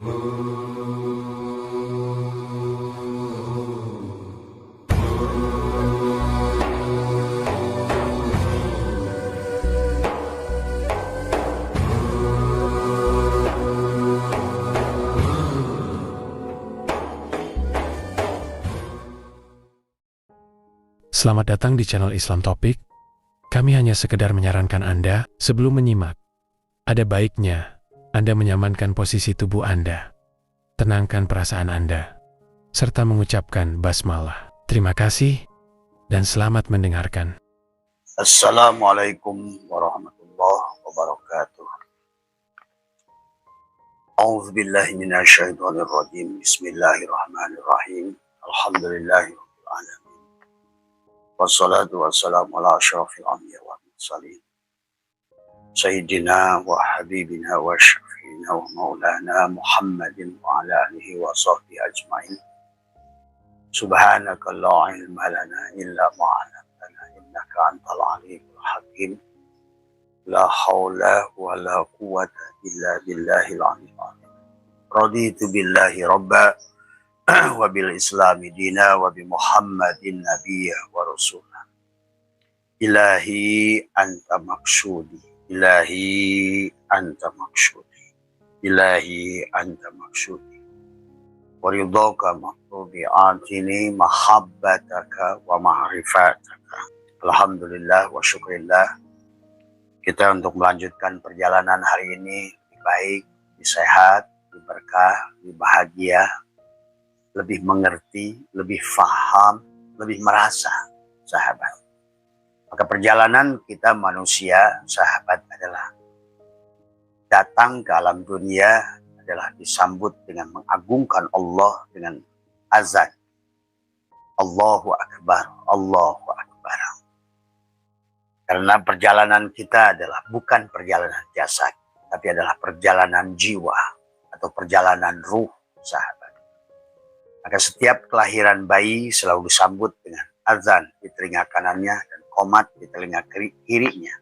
Selamat datang di channel Islam Topik. Kami hanya sekedar menyarankan Anda sebelum menyimak. Ada baiknya Anda menyamankan posisi tubuh Anda, tenangkan perasaan Anda, serta mengucapkan basmalah. Terima kasih dan selamat mendengarkan. Assalamualaikum warahmatullahi wabarakatuh. A'udzu billahi minasyaitonir rajim. Bismillahirrahmanirrahim. Alhamdulillahirabbil alamin. Wassalatu wassalamu ala asyrafil anbiya wal mursalin. Sayyidina wa habibina wa syafiina wa maulana Muhammadin wa ala alihi wa sahbihi ajmain. Subhanaka la ilma lana illa ma 'allamtana innaka antal alimul hakim. La haula wa la quwwata illa billahil aliyyil azim. Raditu billahi rabba wa bil islami dina wa bi Muhammadin nabiyya wa rasulah. Ilahi anta maksudi, ilahi anta maksudi, ilahi anta maksudi. Wa ridhaka maqtubi atini mahabbataka wa ma'rifataka. Alhamdulillah wa syukrillah. Kita untuk melanjutkan perjalanan hari ini lebih baik, lebih sehat, lebih berkah, lebih bahagia, lebih mengerti, lebih faham, lebih merasa, sahabat. Maka perjalanan kita manusia, sahabat, adalah datang ke alam dunia adalah disambut dengan mengagungkan Allah dengan azan. Allahu Akbar, Allahu Akbar. Karena perjalanan kita adalah bukan perjalanan jasad, tapi adalah perjalanan jiwa atau perjalanan ruh, sahabat. Maka setiap kelahiran bayi selalu disambut dengan azan di telinga kanannya dan qomat di telinga kirinya.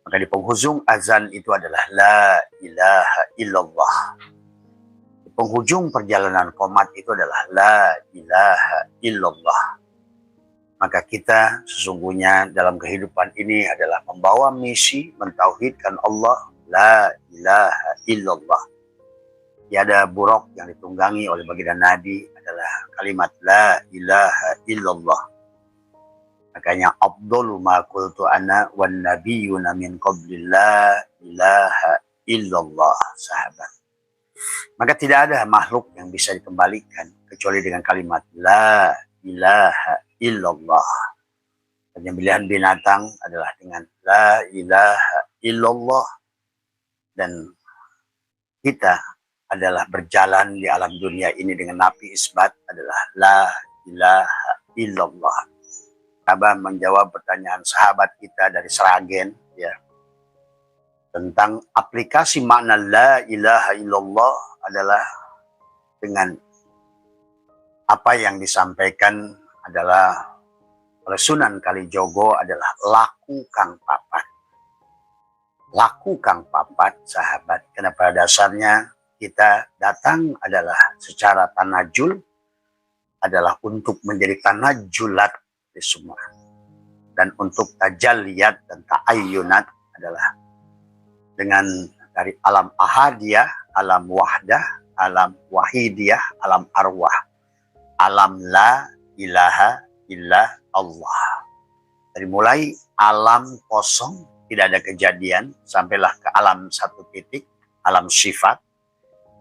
Maka di penghujung azan itu adalah la ilaha illallah. Di penghujung perjalanan qomat itu adalah la ilaha illallah. Maka kita sesungguhnya dalam kehidupan ini adalah membawa misi mentauhidkan Allah, la ilaha illallah. Tiada buruk yang ditunggangi oleh baginda Nabi adalah kalimat la ilaha illallah. Makanya afdalu ma qultu ana wan nabiyyuna min qabli la ilaha illallah, sahabat. Maka tidak ada makhluk yang bisa dikembalikan kecuali dengan kalimat la ilaha illallah. Penyembelihan binatang adalah dengan la ilaha illallah. Dan kita adalah berjalan di alam dunia ini dengan nafi isbat adalah la ilaha illallah. Abah menjawab pertanyaan sahabat kita dari Sragen, ya, tentang aplikasi makna la ilaha illallah adalah dengan apa yang disampaikan adalah oleh Sunan Kalijogo adalah laku kang papat. Laku kang papat, sahabat, karena pada dasarnya kita datang adalah secara tanajul, adalah untuk menjadi tanajulat di semua. Dan untuk tajalliyat dan ta'ayyunat adalah dengan dari alam ahadiyah, alam wahdah, alam wahidiyah, alam arwah, alam la ilaha illa Allah. Dari mulai alam kosong, tidak ada kejadian, sampailah ke alam satu titik, alam sifat,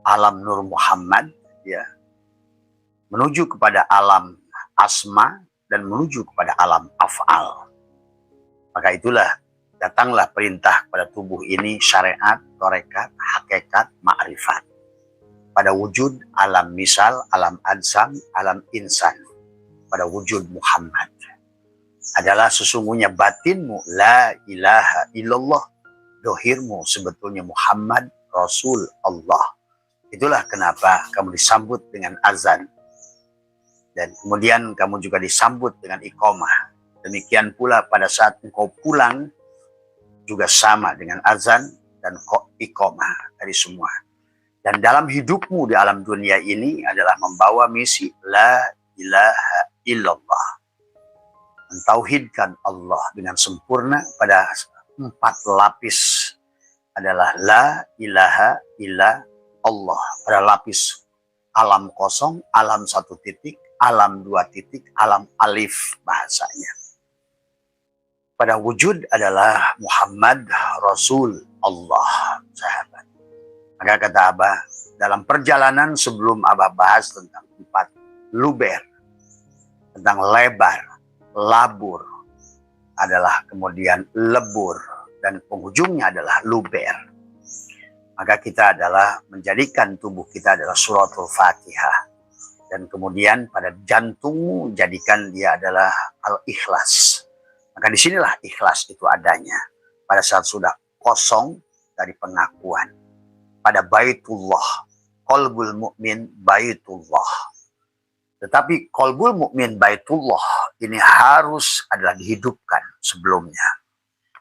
alam Nur Muhammad, ya, menuju kepada alam asma dan menuju kepada alam af'al. Maka itulah datanglah perintah pada tubuh ini syariat, tarekat, hakikat, ma'rifat. Pada wujud alam misal, alam adsam, alam insan. Pada wujud Muhammad adalah sesungguhnya batinmu la ilaha illallah, dohirmu sebetulnya Muhammad Rasul Allah. Itulah kenapa kamu disambut dengan azan. Dan kemudian kamu juga disambut dengan iqamah. Demikian pula pada saat engkau pulang juga sama dengan azan dan iqamah dari semua. Dan dalam hidupmu di alam dunia ini adalah membawa misi la ilaha illallah. Mentauhidkan Allah dengan sempurna pada 4 lapis adalah la ilaha illa Allah. Pada lapis alam kosong, alam 1 titik, alam 2 titik, alam alif bahasanya. Pada wujud adalah Muhammad Rasul Allah, sahabat. Maka kata Abah, dalam perjalanan sebelum Abah bahas tentang 4 luber, tentang lebar, labur, adalah kemudian lebur, dan penghujungnya adalah luber. Maka kita adalah menjadikan tubuh kita adalah suratul Fatihah. Dan kemudian pada jantungmu jadikan dia adalah al-ikhlas. Maka disinilah ikhlas itu adanya. Pada saat sudah kosong dari pengakuan. Pada baitullah. Qalbul mu'min baitullah. Tetapi qalbul mukmin baitullah ini harus adalah dihidupkan sebelumnya.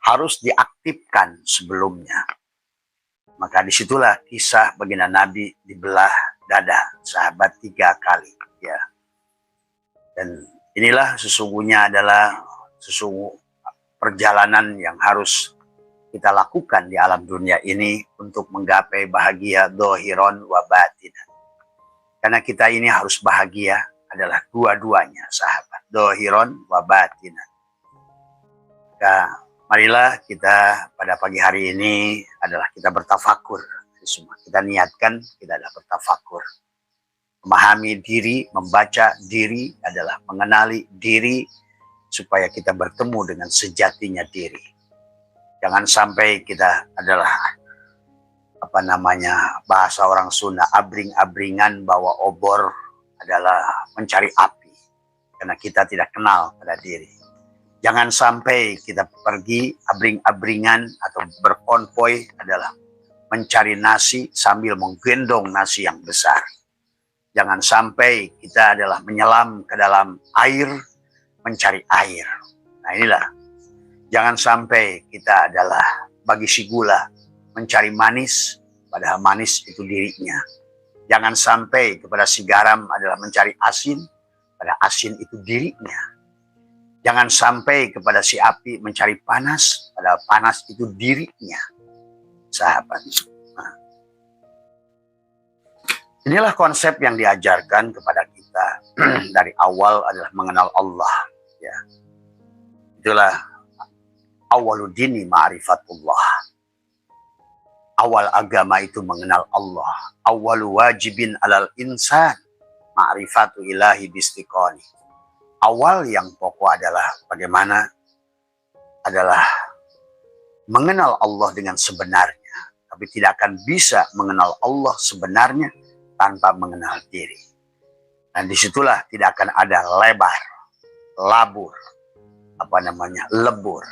Harus diaktifkan sebelumnya. Maka disitulah kisah baginda Nabi dibelah dada sahabat 3 kali. Ya. Dan inilah sesungguhnya adalah perjalanan yang harus kita lakukan di alam dunia ini untuk menggapai bahagia dohiron wa batinan. Karena kita ini harus bahagia adalah dua-duanya, sahabat. Dohiron wa batinan. Maka marilah kita pada pagi hari ini adalah kita bertafakur. Semua kita niatkan kita adalah bertafakur. Memahami diri, membaca diri adalah mengenali diri supaya kita bertemu dengan sejatinya diri. Jangan sampai kita adalah bahasa orang Sunda, abring-abringan bawa obor adalah mencari api karena kita tidak kenal pada diri. Jangan sampai kita pergi abring-abringan atau berkonvoy adalah mencari nasi sambil menggendong nasi yang besar. Jangan sampai kita adalah menyelam ke dalam air mencari air. Nah inilah, jangan sampai kita adalah bagi si gula mencari manis, padahal manis itu dirinya. Jangan sampai kepada si garam adalah mencari asin, padahal asin itu dirinya. Jangan sampai kepada si api mencari panas, padahal panas itu dirinya. Sahabat. Nah. Inilah konsep yang diajarkan kepada kita dari awal adalah mengenal Allah. Ya. Itulah awaludini ma'rifatullah. Awal agama itu mengenal Allah. Awalu wajibin alal insan ma'rifatu ilahi bistiqoni. Awal yang pokok adalah bagaimana adalah mengenal Allah dengan sebenarnya. Tapi tidak akan bisa mengenal Allah sebenarnya tanpa mengenal diri. Dan disitulah tidak akan ada lebar, labur, lebur,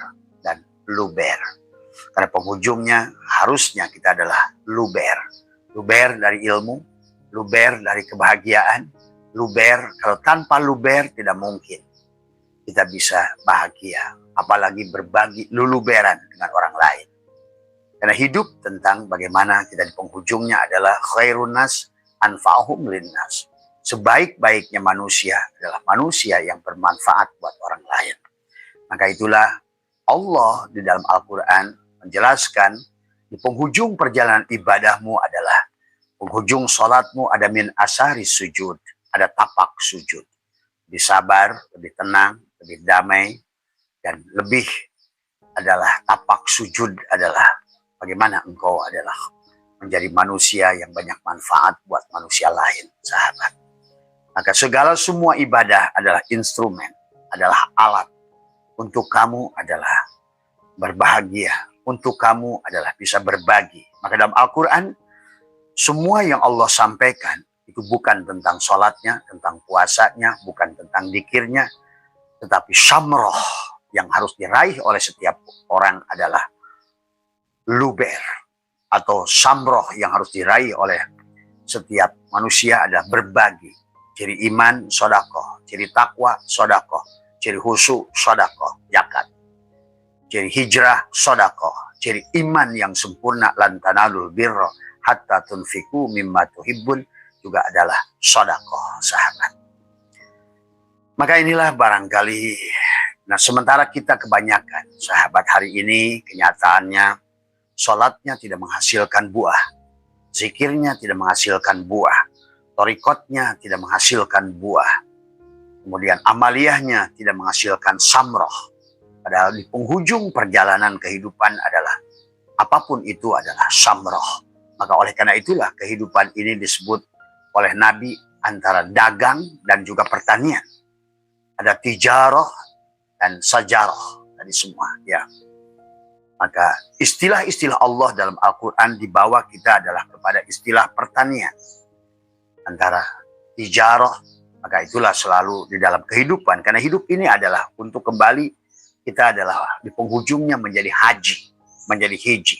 dan luber. Karena penghujungnya harusnya kita adalah luber. Luber dari ilmu, luber dari kebahagiaan, luber. Kalau tanpa luber tidak mungkin kita bisa bahagia. Apalagi berbagi luluberan dengan orang lain. Karena hidup tentang bagaimana kita di penghujungnya adalah khairun nas anfa'uhum linnas. Sebaik-baiknya manusia adalah manusia yang bermanfaat buat orang lain. Maka itulah Allah di dalam Al-Quran menjelaskan di penghujung perjalanan ibadahmu adalah penghujung sholatmu ada min asari sujud, ada tapak sujud. Lebih sabar, lebih tenang, lebih damai, dan lebih adalah tapak sujud adalah bagaimana engkau adalah menjadi manusia yang banyak manfaat buat manusia lain, sahabat. Maka segala semua ibadah adalah instrumen, adalah alat untuk kamu adalah berbahagia. Untuk kamu adalah bisa berbagi. Maka dalam Al-Quran, semua yang Allah sampaikan, itu bukan tentang sholatnya, tentang puasanya, bukan tentang dikirnya, tetapi syamroh yang harus diraih oleh setiap orang adalah luber. Atau syamroh yang harus diraih oleh setiap manusia adalah berbagi. Ciri iman, sodakoh. Ciri takwa, sodakoh. Ciri husu, sodakoh, zakat. Ciri hijrah, sodakoh. Ciri iman yang sempurna, lantanalul birro, hatta tunfiku mimma tuhibbun juga adalah sedekah, sahabat. Maka inilah barangkali, nah sementara kita kebanyakan, sahabat, hari ini kenyataannya sholatnya tidak menghasilkan buah, zikirnya tidak menghasilkan buah, torikotnya tidak menghasilkan buah, kemudian amaliyahnya tidak menghasilkan samroh. Padahal di penghujung perjalanan kehidupan adalah apapun itu adalah samroh. Maka oleh karena itulah kehidupan ini disebut oleh Nabi antara dagang dan juga pertanian. Ada tijarah dan sajarah tadi semua, ya. Maka istilah-istilah Allah dalam Al-Quran dibawa kita adalah kepada istilah pertanian. Antara tijarah, maka itulah selalu di dalam kehidupan. Karena hidup ini adalah untuk kembali, kita adalah di penghujungnya menjadi haji, menjadi hiji.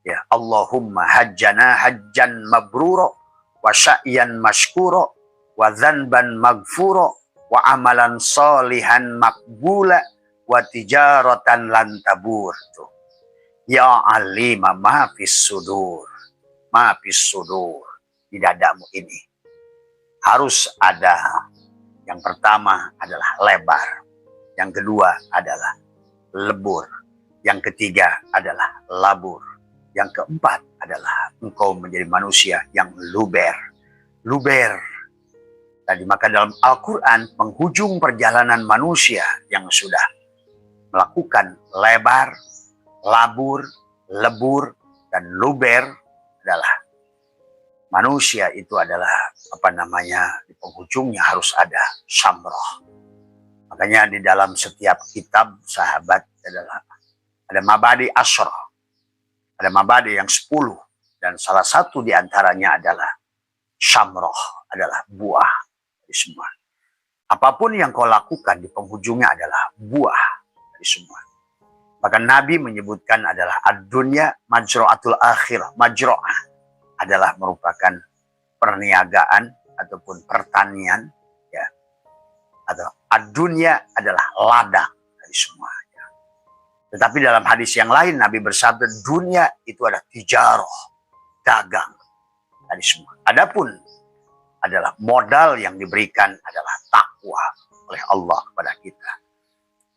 Ya, Allahumma hajjana hajjan mabruro, wa sya'yan mashkuro, wa dhanban maghfuro, wa amalan solihan makbula, wa tijaratan lan tabur. Tuh. Ya alima ma fis sudur. Ma fis sudur. Di dadamu ini harus ada. Yang pertama adalah lebar. Yang kedua adalah lebur. Yang ketiga adalah labur. Yang keempat adalah engkau menjadi manusia yang luber. Luber. Tadi maka dalam Al-Quran penghujung perjalanan manusia yang sudah melakukan lebar, labur, lebur, dan luber adalah manusia itu adalah di penghujungnya harus ada samroh. Makanya di dalam setiap kitab, sahabat, adalah ada mabadi asyra, ada mabadi yang 10, dan salah satu di antaranya adalah samroh, adalah buah. Semua. Apapun yang kau lakukan di penghujungnya adalah buah dari semua. Maka Nabi menyebutkan adalah ad-dunya majro'atul akhirah. Majro'ah adalah merupakan perniagaan ataupun pertanian, ya. Atau ad-dunya adalah ladang dari semua. Ya. Tetapi dalam hadis yang lain Nabi bersabda dunia itu adalah tijarah, dagang dari semua. Adapun adalah modal yang diberikan adalah takwa oleh Allah kepada kita.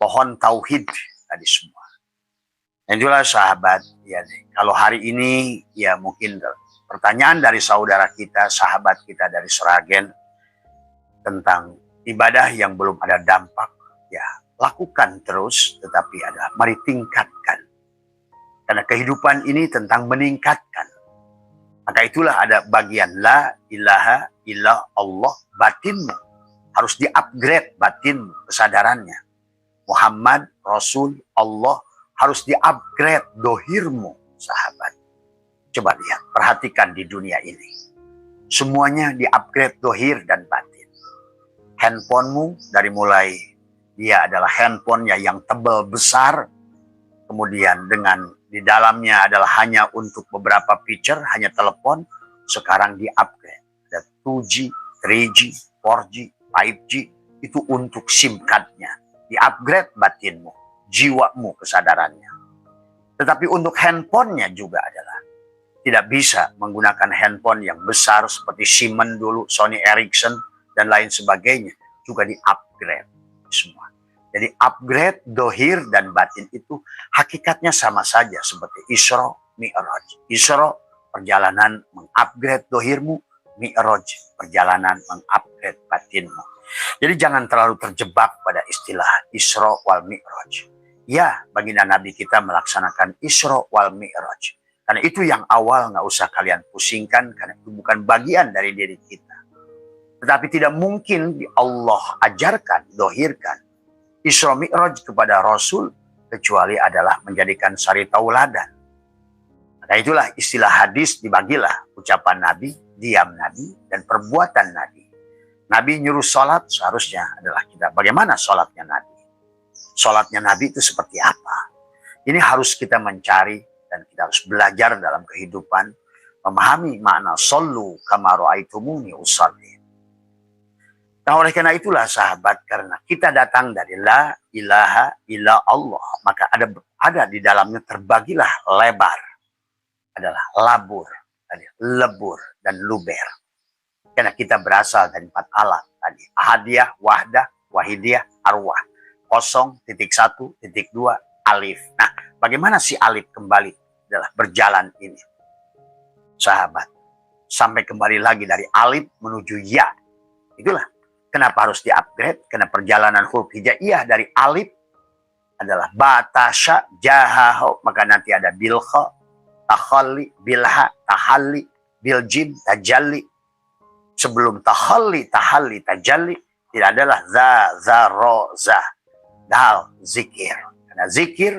Pohon tauhid tadi semua. Dan juga sahabat, ya, kalau hari ini ya mungkin pertanyaan dari saudara kita, sahabat kita dari Sragen tentang ibadah yang belum ada dampak, ya lakukan terus, tetapi mari tingkatkan. Karena kehidupan ini tentang meningkatkan. Maka itulah ada bagian la ilaha illa Allah, batinmu. Harus di-upgrade batinmu, kesadarannya. Muhammad, Rasul, Allah, harus di-upgrade dohirmu, sahabat. Coba lihat, perhatikan di dunia ini. Semuanya di-upgrade dohir dan batin. Handphonemu dari mulai dia adalah handphonenya yang tebal besar, kemudian dengan di dalamnya adalah hanya untuk beberapa feature, hanya telepon, sekarang di-upgrade. Ada 2G, 3G, 4G, 5G, itu untuk SIM card-nya. Di-upgrade batinmu, jiwamu, kesadarannya. Tetapi untuk handphonenya juga adalah tidak bisa menggunakan handphone yang besar seperti Siemens dulu, Sony Ericsson, dan lain sebagainya. Juga di-upgrade semua. Jadi upgrade dohir dan batin itu hakikatnya sama saja seperti Isra, Mi'raj. Isra, perjalanan mengupgrade dohirmu, Mi'raj, perjalanan mengupgrade batinmu. Jadi jangan terlalu terjebak pada istilah Isra wal Mi'raj. Ya, baginda Nabi kita melaksanakan Isra wal Mi'raj. Karena itu yang awal, nggak usah kalian pusingkan, karena itu bukan bagian dari diri kita. Tetapi tidak mungkin Allah ajarkan, dohirkan Isra Mi'raj kepada Rasul kecuali adalah menjadikan sari tauladan. Maka itulah istilah hadis dibagilah ucapan Nabi, diam Nabi, dan perbuatan Nabi. Nabi nyuruh sholat seharusnya adalah kita. Bagaimana sholatnya Nabi? Sholatnya Nabi itu seperti apa? Ini harus kita mencari dan kita harus belajar dalam kehidupan, memahami makna shollu kama ra'aitumuni usolli. Nah, oleh karena itulah sahabat, karena kita datang dari la ilaha illa Allah, maka ada di dalamnya terbagilah lebar, adalah labur tadi, lebur dan luber. Karena kita berasal dari 4 alat tadi, ahadiyah, wahdah, wahidiyah, arwah. 0.1.2 alif. Nah, bagaimana si alif kembali adalah berjalan ini, sahabat, sampai kembali lagi dari alif menuju ya. Itulah kenapa harus di-upgrade, karena perjalanan huruf hijaiyah dari alif adalah batasya jahaho, maka nanti ada bilha, takhalli, bilha, tahalli, biljim, tajalli. Sebelum tahalli, tajalli, tidak adalah za, ro, za, dal, zikir. Karena zikir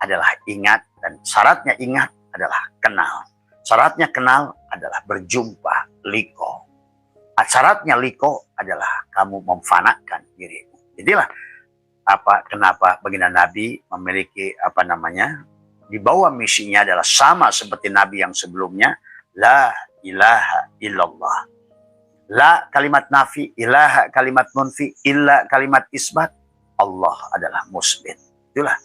adalah ingat, dan syaratnya ingat adalah kenal. Syaratnya kenal adalah berjumpa, liko. Syaratnya liko adalah kamu memfanakan dirimu. Jadilah kenapa baginda Nabi memiliki di bawah misinya adalah sama seperti Nabi yang sebelumnya, la ilaha illallah. La kalimat nafi, ilaha kalimat munfi, illa kalimat isbat, Allah adalah musbit. Itulah.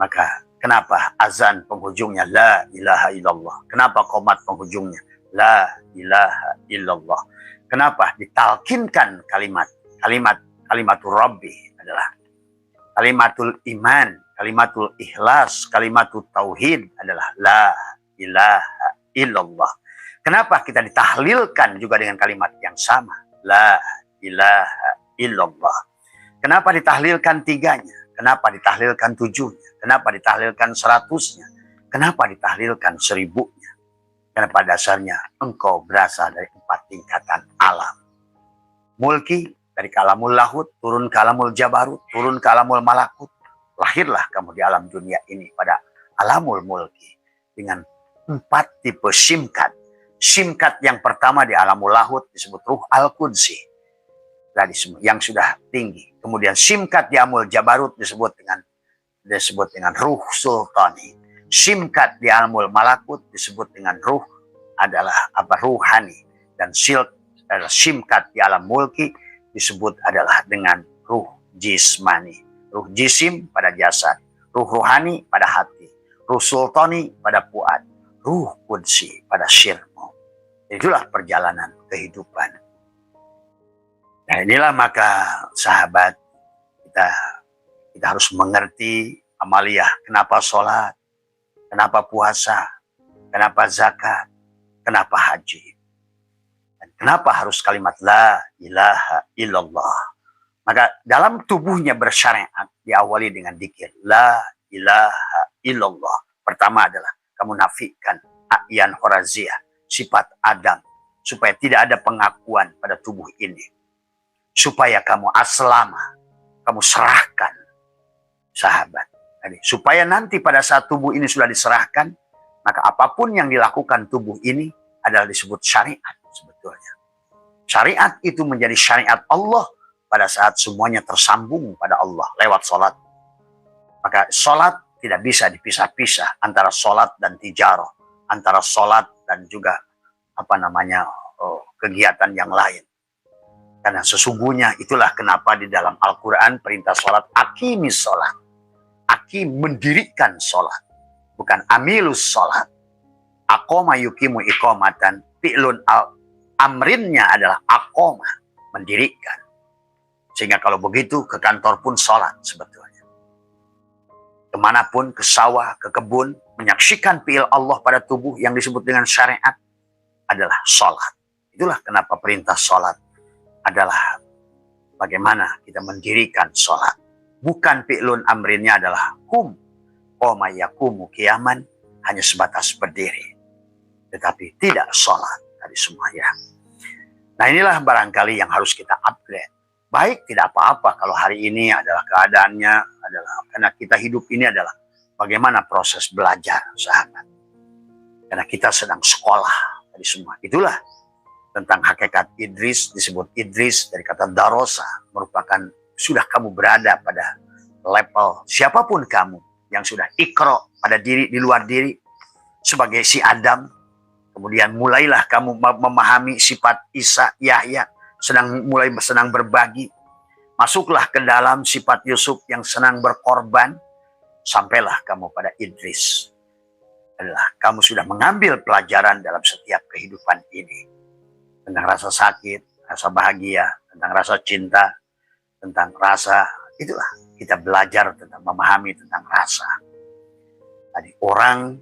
Maka kenapa azan penghujungnya la ilaha illallah? Kenapa qomat penghujungnya la ilaha illallah? Kenapa ditalkinkan kalimatul rabbi adalah kalimatul iman, kalimatul ikhlas, kalimatul tauhid adalah la ilaha illallah. Kenapa kita ditahlilkan juga dengan kalimat yang sama, la ilaha illallah? Kenapa ditahlilkan 3-nya? Kenapa ditahlilkan 7-nya? Kenapa ditahlilkan 100-nya? Kenapa ditahlilkan 1000-nya? Karena pada dasarnya engkau berasal dari 4 tingkatan alam. Mulki, dari kalamul lahut, turun ke alamul jabarut, turun ke alamul malakut. Lahirlah kamu di alam dunia ini pada alamul mulki. Dengan 4 tipe simkat. Simkat yang pertama di alamul lahut disebut ruh al-qudsi. Yang sudah tinggi. Kemudian simkat di alamul jabarut disebut dengan ruh sultani. Simkat di alamul malakut disebut dengan ruh adalah ruhani. Dan simkat di alam mulki disebut adalah dengan ruh jismani. Ruh jisim pada jasad, ruh rohani pada hati, ruh sultani pada fuad, ruh qudsi pada syirmu. Itulah perjalanan kehidupan. Nah, inilah maka sahabat, kita harus mengerti amaliyah. Kenapa sholat, kenapa puasa, kenapa zakat, kenapa haji. Dan kenapa harus kalimat la ilaha illallah. Maka dalam tubuhnya bersyariat diawali dengan dzikir la ilaha illallah. Pertama adalah kamu nafikan a'yan horaziyah, sifat Adam, supaya tidak ada pengakuan pada tubuh ini. Supaya kamu aslama, kamu serahkan, sahabat. Jadi, supaya nanti pada saat tubuh ini sudah diserahkan, maka apapun yang dilakukan tubuh ini adalah disebut syariat sebetulnya. Syariat itu menjadi syariat Allah pada saat semuanya tersambung pada Allah lewat sholat. Maka sholat tidak bisa dipisah-pisah antara sholat dan tijarah, antara sholat dan juga kegiatan yang lain. Karena sesungguhnya itulah kenapa di dalam Al-Quran perintah sholat, aqimis sholat. Aqim, mendirikan sholat. Bukan amilus sholat. Aqoma yukimu iqomatan. Fi'lun amrinnya adalah aqoma, mendirikan. Sehingga kalau begitu ke kantor pun sholat sebetulnya. Kemanapun, ke sawah, ke kebun, menyaksikan fi'il Allah pada tubuh yang disebut dengan syariat adalah sholat. Itulah kenapa perintah sholat adalah bagaimana kita mendirikan sholat. Bukan fi'lun amrinnya adalah kum. Qoma yakumu qiyaman, hanya sebatas berdiri. Tetapi tidak sholat tadi semua ya. Nah, inilah barangkali yang harus kita upgrade. Baik, tidak apa-apa kalau hari ini adalah keadaannya adalah karena kita hidup ini adalah bagaimana proses belajar, sahabat. Karena kita sedang sekolah tadi semua. Itulah tentang hakikat Idris, disebut Idris dari kata darosa, merupakan sudah kamu berada pada level siapapun kamu yang sudah ikro pada diri, di luar diri sebagai si Adam. Kemudian mulailah kamu memahami sifat Isa, Yahya, mulai senang berbagi. Masuklah ke dalam sifat Yusuf yang senang berkorban, sampailah kamu pada Idris. adalah kamu sudah mengambil pelajaran dalam setiap kehidupan ini. Tentang rasa sakit, rasa bahagia, tentang rasa cinta, tentang rasa, itulah kita belajar tentang memahami tentang rasa. Tadi orang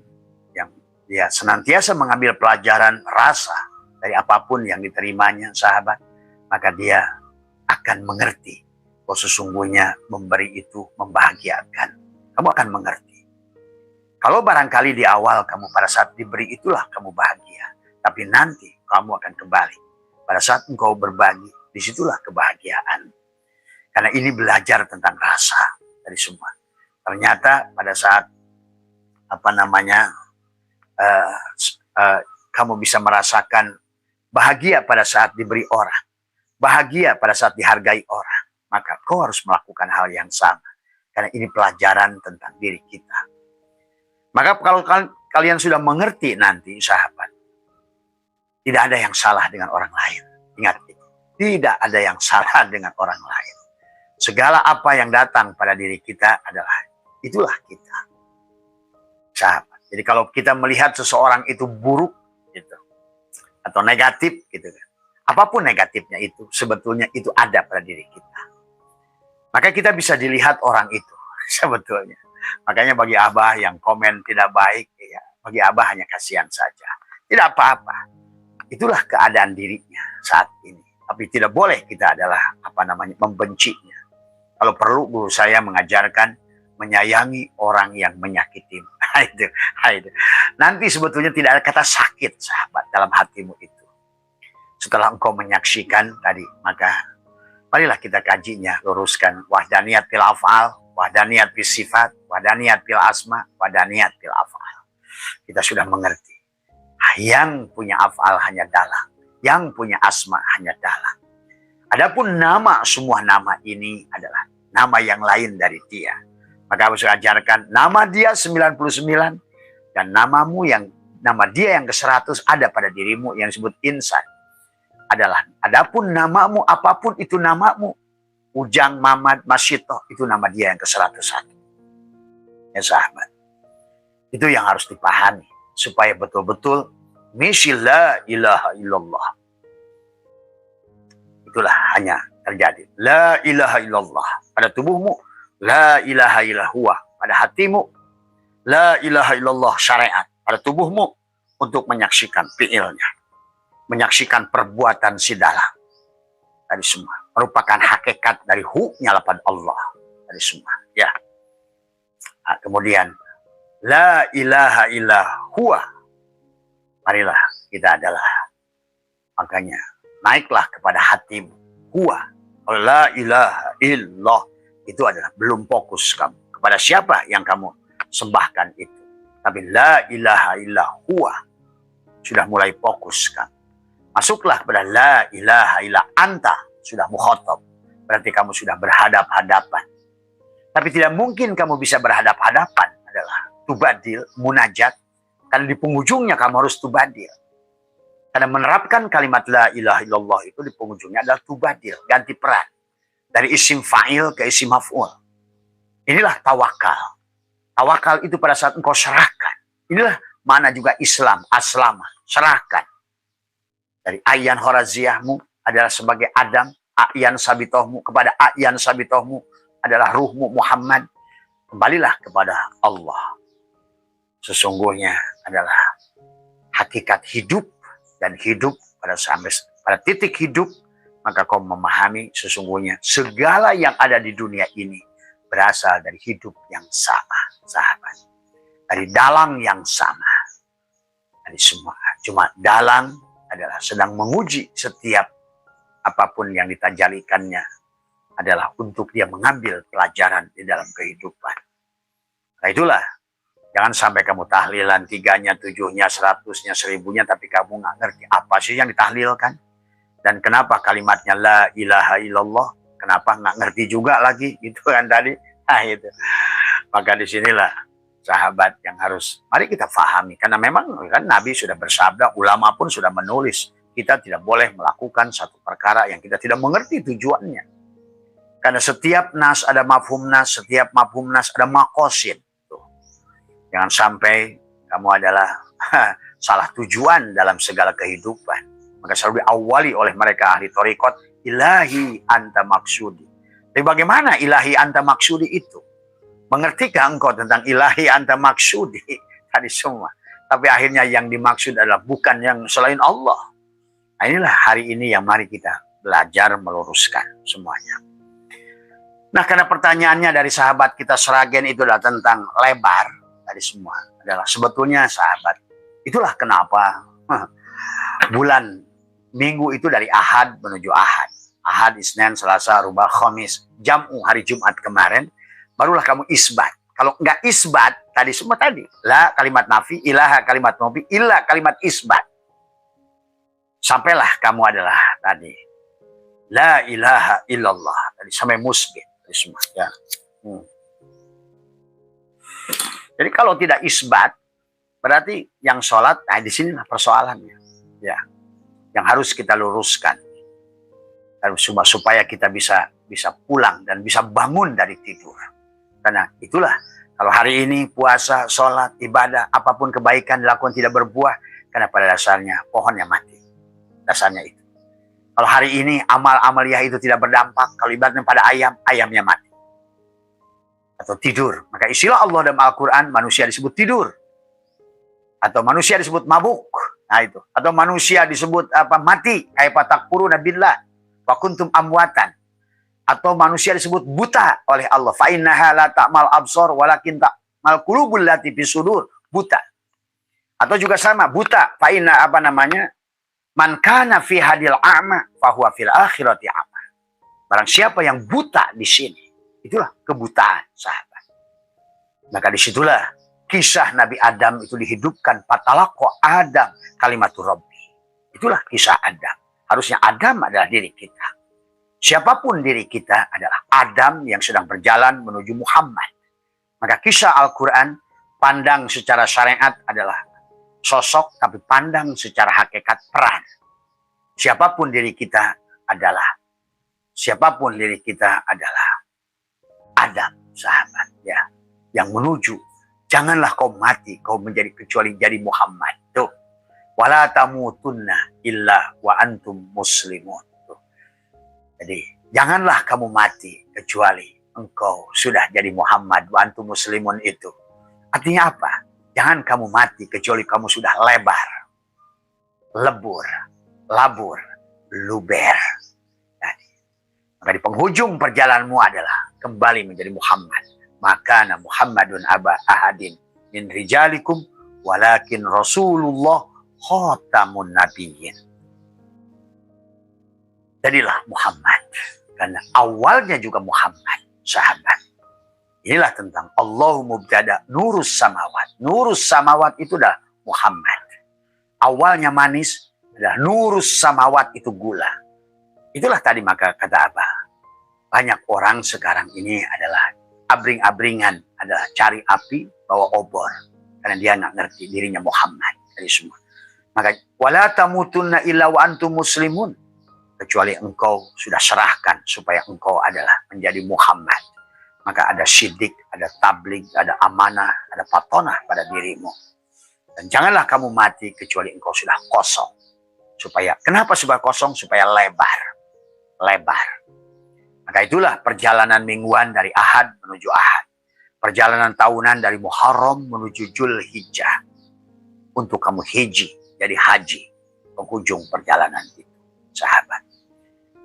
yang dia senantiasa mengambil pelajaran rasa dari apapun yang diterimanya, sahabat, maka dia akan mengerti bahwa sesungguhnya memberi itu membahagiakan. Kamu akan mengerti. Kalau barangkali di awal kamu pada saat diberi itulah kamu bahagia. Tapi nanti kamu akan kembali. Pada saat engkau berbagi, disitulah kebahagiaan. Karena ini belajar tentang rasa dari semua. Ternyata pada saat kamu bisa merasakan bahagia pada saat diberi orang. Bahagia pada saat dihargai orang. Maka kau harus melakukan hal yang sama. Karena ini pelajaran tentang diri kita. Maka kalau kalian sudah mengerti nanti, sahabat, tidak ada yang salah dengan orang lain. Ingat itu. Tidak ada yang salah dengan orang lain. Segala apa yang datang pada diri kita adalah, itulah kita. Sahabat. Jadi kalau kita melihat seseorang itu buruk, gitu, atau negatif, gitu kan. Apapun negatifnya itu, sebetulnya itu ada pada diri kita. Maka kita bisa dilihat orang itu, sebetulnya. Makanya bagi Abah yang komen tidak baik, ya, bagi Abah hanya kasihan saja. Tidak apa-apa. Itulah keadaan dirinya saat ini. Tapi tidak boleh kita adalah membencinya. Kalau perlu guru saya mengajarkan menyayangi orang yang menyakitimu. itu. Nanti sebetulnya tidak ada kata sakit, sahabat, dalam hatimu itu. Setelah engkau menyaksikan tadi, maka marilah kita kajinya, luruskan wahdaniyat fil af'al, wahdaniyat fil sifat, wahdaniyat fil asma, wahdaniyat fil af'al. Kita sudah mengerti. Yang punya af'al hanya dalam, yang punya asma hanya dalam. Adapun nama, semua nama ini adalah nama yang lain dari dia. Maka harus ajarkan nama dia 99 dan nama dia yang ke-100 ada pada dirimu yang disebut insan. Adapun namamu, apapun itu namamu, Ujang, Mamad, Masyito, itu nama dia yang ke-101. Ya sahabat. Itu yang harus dipahami. Supaya betul-betul misi la ilaha illallah. Itulah hanya terjadi. La ilaha illallah. Pada tubuhmu, la ilaha illallah. Pada hatimu, la ilaha illallah syariat. Pada tubuhmu, untuk menyaksikan fi'ilnya. Menyaksikan perbuatan si dalam. Dari semua. Merupakan hakikat dari hu-nya lapan Allah. Dari semua. Ya. Nah, kemudian, la ilaha illa huwa. Marilah kita adalah. Makanya, naiklah kepada hatimu. Huwa. La ilaha illallah. Itu adalah belum fokus kamu. Kepada siapa yang kamu sembahkan itu. Tapi la ilaha illa huwa. Sudah mulai fokus kamu. Masuklah kepada la ilaha illa anta. Sudah mukhatab. Berarti kamu sudah berhadap-hadapan. Tapi tidak mungkin kamu bisa berhadap-hadapan adalah tubadil, munajat. Karena di penghujungnya kamu harus tubadil. Karena menerapkan kalimat la ilaha illallah itu di penghujungnya adalah tubadil, ganti peran. Dari isim fa'il ke isim maf'ul. Inilah tawakal. Tawakal itu pada saat engkau serahkan. Inilah mana juga Islam, aslama, serahkan. Dari ayan horaziyahmu adalah sebagai Adam, ayan sabitohmu kepada ayan sabitohmu adalah ruhmu Muhammad. Kembalilah kepada Allah. Sesungguhnya adalah hakikat hidup dan hidup pada titik hidup, maka kau memahami sesungguhnya segala yang ada di dunia ini berasal dari hidup yang sama, sahabat. Dari dalang yang sama. Dari semua. Cuma dalang adalah sedang menguji setiap apapun yang ditajalikannya adalah untuk dia mengambil pelajaran di dalam kehidupan. Nah itulah, jangan sampai kamu tahlilan 3-nya, 7-nya, 100-nya, 1000-nya, tapi kamu nggak ngerti apa sih yang ditahlilkan. Dan kenapa kalimatnya la ilaha illallah, kenapa nggak ngerti juga lagi, gitu kan tadi. Nah itu. Maka disinilah sahabat yang harus, mari kita fahami. Karena memang kan Nabi sudah bersabda, ulama pun sudah menulis, kita tidak boleh melakukan satu perkara yang kita tidak mengerti tujuannya. Karena setiap nas ada mafhum nas, setiap mafhum nas ada makosid. Jangan sampai kamu adalah salah tujuan dalam segala kehidupan. Maka selalu diawali oleh mereka ahli thariqat, ilahi anta maksudi. Tapi bagaimana ilahi anta maksudi itu? Mengertikah engkau tentang ilahi anta maksudi tadi semua? Tapi akhirnya yang dimaksud adalah bukan yang selain Allah. Nah, inilah hari ini yang mari kita belajar meluruskan semuanya. Nah, karena pertanyaannya dari sahabat kita Sragen itu adalah tentang lebar tadi semua. Adalah sebetulnya sahabat, itulah kenapa bulan minggu itu dari Ahad menuju Ahad. Ahad, Isnin, Selasa, Rubah, Khamis. Jam'u hari Jumat kemarin, barulah kamu isbat. Kalau enggak isbat, tadi semua tadi. La kalimat nafi, ilaha kalimat nafi, illa kalimat isbat. Sampailah kamu adalah tadi. La ilaha illallah. Tadi sampai musbit. Tadi semua. Ya. Jadi kalau tidak isbat, berarti yang sholat, nah di sinilah persoalannya. Ya. Yang harus kita luruskan. Supaya kita bisa pulang dan bisa bangun dari tidur. Karena itulah, kalau hari ini puasa, sholat, ibadah, apapun kebaikan dilakukan tidak berbuah, karena pada dasarnya pohonnya mati. Dasarnya itu. Kalau hari ini amal-amaliyah itu tidak berdampak, kalau ibaratnya pada ayam, ayamnya mati. Atau tidur. Maka istilah Allah dalam Al-Quran, manusia disebut tidur. Atau manusia disebut mabuk. Nah itu. Atau manusia disebut mati. Kaifa takfuruna billah wa kuntum amwatan. Atau manusia disebut buta oleh Allah. Fa innaha la ta'mal absar walakin ta'mal qulubul lati fis sudur. Buta. Atau juga sama buta. Fa inna man kana fi hadil a'ma fa huwa fil akhirati a'ma. Barang siapa yang buta di sini, itulah kebutaan, sahabat. Maka disitulah kisah Nabi Adam itu dihidupkan. Patalaqo Adam kalimatur Rabbi. Itulah kisah Adam. Harusnya Adam adalah diri kita. Siapapun diri kita adalah Adam yang sedang berjalan menuju Muhammad. Maka kisah Al-Quran pandang secara syariat adalah sosok, tapi pandang secara hakikat peran. Siapapun diri kita adalah Adam, sahabat, ya, yang menuju. Janganlah kau mati, kau menjadi kecuali jadi Muhammad. Tuh. Wala tamutunna illa wa antum muslimun. Tuh. Jadi, janganlah kamu mati kecuali engkau sudah jadi Muhammad wa antum muslimun itu. Artinya apa? Jangan kamu mati kecuali kamu sudah lebar, lebur, labur, luber. Maka di penghujung perjalananmu adalah kembali menjadi Muhammad. Maka Muhammadun aba ahadin min rijalikum walakin Rasulullah khatamun nabiyyin. Jadilah Muhammad. Karena awalnya juga Muhammad, sahabat. Inilah tentang Allahu mubtada nurus samawat. Nurus samawat itu adalah Muhammad. Awalnya manis, adalah nurus samawat itu gula. Itulah tadi maka kata apa? Banyak orang sekarang ini adalah abring-abringan, adalah cari api, bawa obor. Karena dia nggak ngerti dirinya Muhammad. Dari semua. Maka, wala tamutunna illa wa antum muslimun. Kecuali engkau sudah serahkan supaya engkau adalah menjadi Muhammad. Maka ada syidik, ada tabligh, ada amanah, ada patonah pada dirimu. Dan janganlah kamu mati kecuali engkau sudah kosong. Supaya, kenapa supaya kosong? Supaya lebar. Lebar. Maka itulah perjalanan mingguan dari Ahad menuju Ahad. Perjalanan tahunan dari Muharram menuju Zulhijjah. Untuk kamu hiji, jadi haji. Penghujung perjalanan itu, sahabat.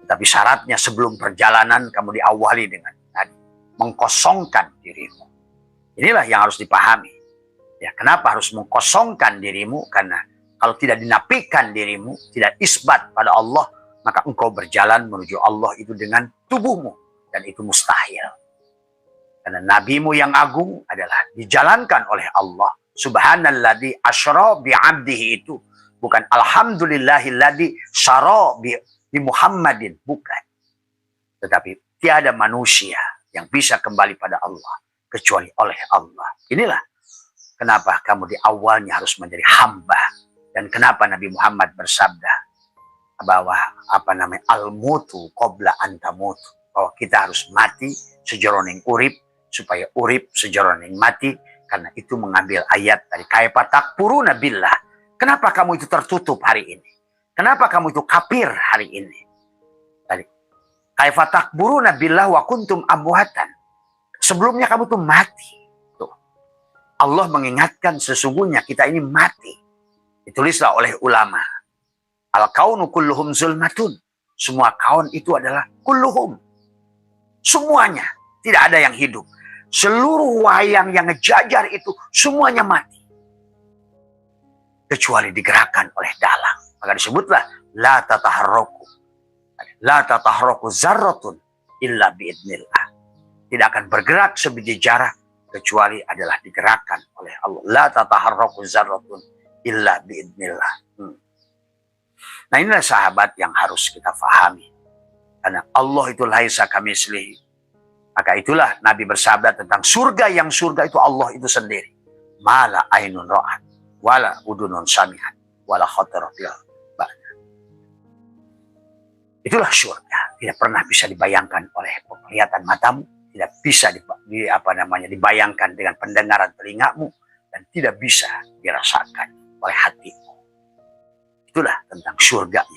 Tapi syaratnya sebelum perjalanan kamu diawali dengan tadi. Mengkosongkan dirimu. Inilah yang harus dipahami. Ya, kenapa harus mengkosongkan dirimu? Karena kalau tidak dinafikan dirimu, tidak isbat pada Allah, maka engkau berjalan menuju Allah itu dengan tubuhmu. Dan itu mustahil. Karena nabimu yang agung adalah dijalankan oleh Allah. Subhanalladzi asyra bi'abdihi itu. Bukan alhamdulillahilladzi syara bi Muhammadin. Bukan. Tetapi tiada manusia yang bisa kembali pada Allah. Kecuali oleh Allah. Inilah kenapa kamu di awalnya harus menjadi hamba. Dan kenapa Nabi Muhammad bersabda bahwa al-mutu qabla antamutu, bahwa kita harus mati sejroning urip supaya urip sejroning mati, Karena itu mengambil ayat dari kaifa takfuruna billah. Kenapa kamu itu tertutup hari ini? Kenapa kamu itu kafir hari ini? Dari kaifa takfuruna billah wa kuntum amwatan. Sebelumnya kamu tuh mati. Tuh. Allah mengingatkan sesungguhnya kita ini mati. Ditulislah oleh ulama. Al-kaunu kulluhum zulmatun. Semua kaun itu adalah kulluhum. Semuanya. Tidak ada yang hidup. Seluruh wayang yang ngejajar itu semuanya mati. Kecuali digerakkan oleh dalang. Maka disebutlah la tataharraku. La tataharraku zarratun illa biidnillah. Tidak akan bergerak sebiji jarak kecuali adalah digerakkan oleh Allah. La tataharraku zarratun illa biidnillah. Nah, inilah sahabat yang harus kita fahami. Karena Allah itu laisa kamitslihi. Maka itulah Nabi bersabda tentang surga, yang surga itu Allah itu sendiri. Mala ainun ra'at, wala udunun sami'at, wala khatara fil bal. Itulah surga. Tidak pernah bisa dibayangkan oleh penglihatan matamu, tidak bisa dibayangkan dengan pendengaran telingamu, dan tidak bisa dirasakan oleh hatimu. Itulah tentang surga.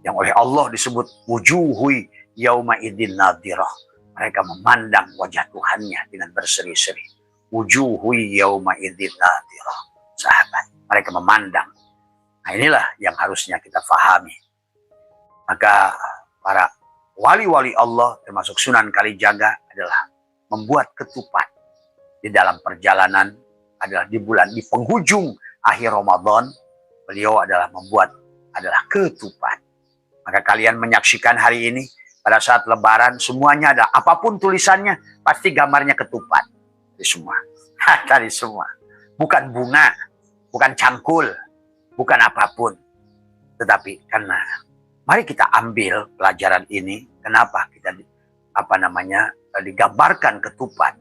Yang oleh Allah disebut wujuhui yauma idzin nadhirah. Mereka memandang wajah Tuhannya dengan berseri-seri. Wujuhui yauma idzin nadhirah. Sahabat, mereka memandang. Nah, inilah yang harusnya kita fahami. Maka para wali-wali Allah termasuk Sunan Kalijaga adalah membuat ketupat di dalam perjalanan, adalah di penghujung akhir Ramadan, beliau adalah membuat ketupat. Maka kalian menyaksikan hari ini pada saat Lebaran semuanya ada, apapun tulisannya pasti gambarnya ketupat. Dari semua, dari semua. Bukan bunga, bukan cangkul, bukan apapun. Tetapi karena mari kita ambil pelajaran ini, kenapa kita digambarkan ketupat.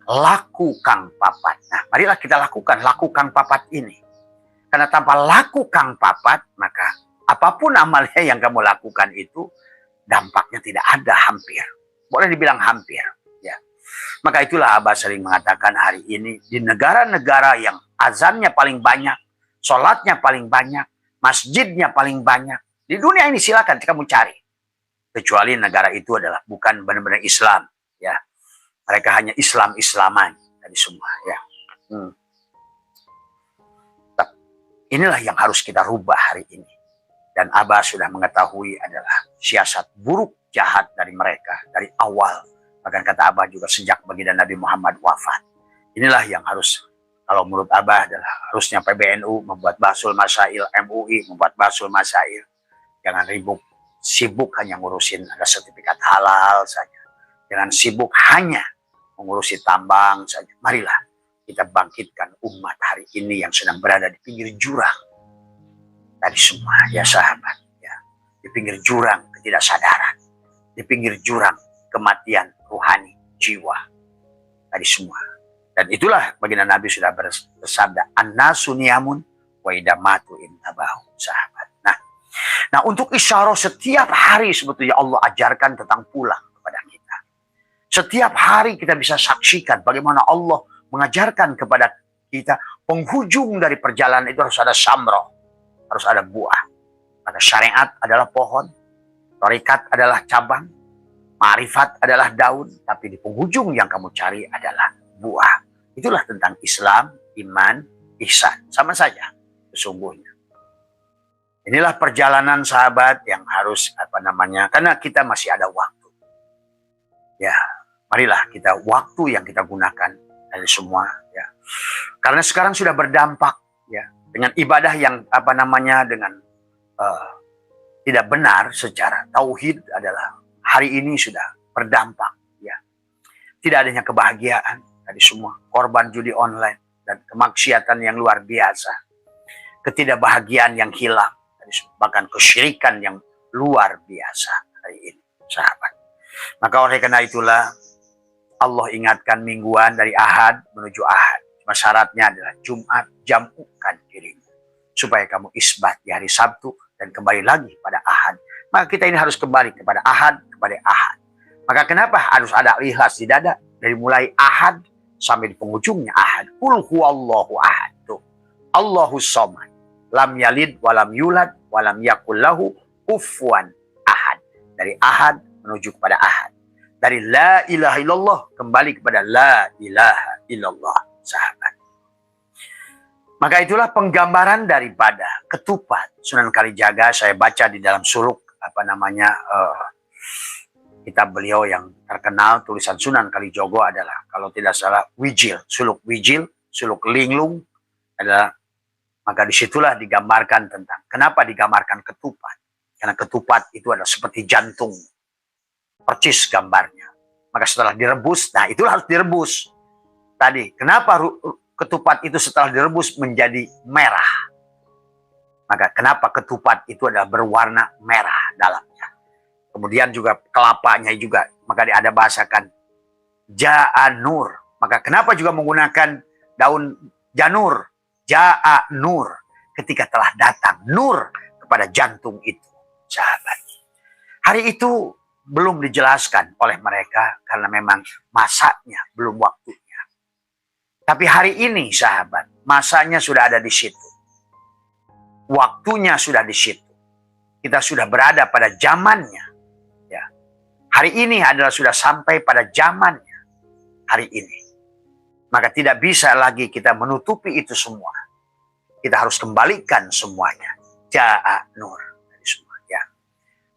Laku kang papat. Nah, marilah kita lakukan laku kang papat ini. Karena tanpa laku kang papat, maka apapun amalnya yang kamu lakukan itu dampaknya tidak ada, hampir. Boleh dibilang hampir. Ya. Maka itulah Abah sering mengatakan hari ini di negara-negara yang azannya paling banyak, sholatnya paling banyak, masjidnya paling banyak. Di dunia ini silakan kamu cari. Kecuali negara itu adalah bukan benar-benar Islam. Ya. Mereka hanya Islam-Islaman dari semua. Ya. Inilah yang harus kita rubah hari ini. Dan Abah sudah mengetahui adalah siasat buruk jahat dari mereka dari awal. Bahkan kata Abah juga sejak baginda Nabi Muhammad wafat. Inilah yang harus, kalau menurut Abah adalah harusnya PBNU membuat basul masail, MUI membuat basul masail. Jangan sibuk hanya ngurusin ada sertifikat halal saja. Jangan sibuk hanya mengurusi tambang saja. Marilah kita bangkitkan umat hari ini yang sedang berada di pinggir jurang. Dari semua, ya sahabat, ya. Di pinggir jurang ketidaksadaran, di pinggir jurang kematian rohani jiwa, dari semua. Dan itulah baginda Nabi sudah bersabda, an-nasu niyamun wa idza matu intabahu, sahabat. Nah, untuk isyarah setiap hari sebetulnya Allah ajarkan tentang pulang kepada kita. Setiap hari kita bisa saksikan bagaimana Allah mengajarkan kepada kita penghujung dari perjalanan itu harus ada samroh. Harus ada buah. Maka syariat adalah pohon, thariqat adalah cabang, ma'rifat adalah daun, tapi di penghujung yang kamu cari adalah buah. Itulah tentang Islam, iman, ihsan. Sama saja sesungguhnya. Inilah perjalanan sahabat yang harus karena kita masih ada waktu. Ya, marilah kita waktu yang kita gunakan dari semua ya. Karena sekarang sudah berdampak ya. Dengan ibadah yang dengan tidak benar secara tauhid adalah hari ini sudah berdampak ya. Tidak adanya kebahagiaan dari semua, korban judi online dan kemaksiatan yang luar biasa, ketidakbahagiaan yang hilang, bahkan kesyirikan yang luar biasa hari ini, sahabat. Maka oleh karena itulah Allah ingatkan mingguan dari Ahad menuju Ahad. Syaratnya adalah Jumat, jamukan dirimu supaya kamu isbat di hari Sabtu dan kembali lagi pada Ahad. Maka kita ini harus kembali kepada Ahad, kepada Ahad. Maka kenapa harus ada ikhlas di dada? Dari mulai Ahad sampai di penghujungnya ahad. Qul huwallahu ahad. Tuh. Allahus somad. Lam yalid walam yulad walam yakul lahu kufuwan ahad. Dari ahad menuju kepada ahad. Dari la ilaha illallah kembali kepada la ilaha illallah, sahabat. Maka itulah penggambaran daripada ketupat Sunan Kalijaga. Saya baca di dalam suluk kitab beliau yang terkenal, tulisan Sunan Kalijogo adalah kalau tidak salah Wijil, suluk Wijil, suluk Linglung adalah, maka disitulah digambarkan tentang kenapa digambarkan ketupat. Karena ketupat itu adalah seperti jantung, percis gambarnya. Maka setelah direbus, nah itulah harus direbus. Tadi kenapa ketupat itu setelah direbus menjadi merah? Maka kenapa ketupat itu adalah berwarna merah dalamnya? Kemudian juga kelapanya juga, maka ada bahasakan ja'a nur. Maka kenapa juga menggunakan daun janur? Ja'a nur. Ketika telah datang nur kepada jantung itu, sahabat. Hari itu belum dijelaskan oleh mereka karena memang masanya belum waktunya. Tapi hari ini, sahabat, masanya sudah ada di situ. Waktunya sudah di situ. Kita sudah berada pada zamannya. Ya. Hari ini adalah sudah sampai pada zamannya. Hari ini. Maka tidak bisa lagi kita menutupi itu semua. Kita harus kembalikan semuanya. Ja'a nur. Ya.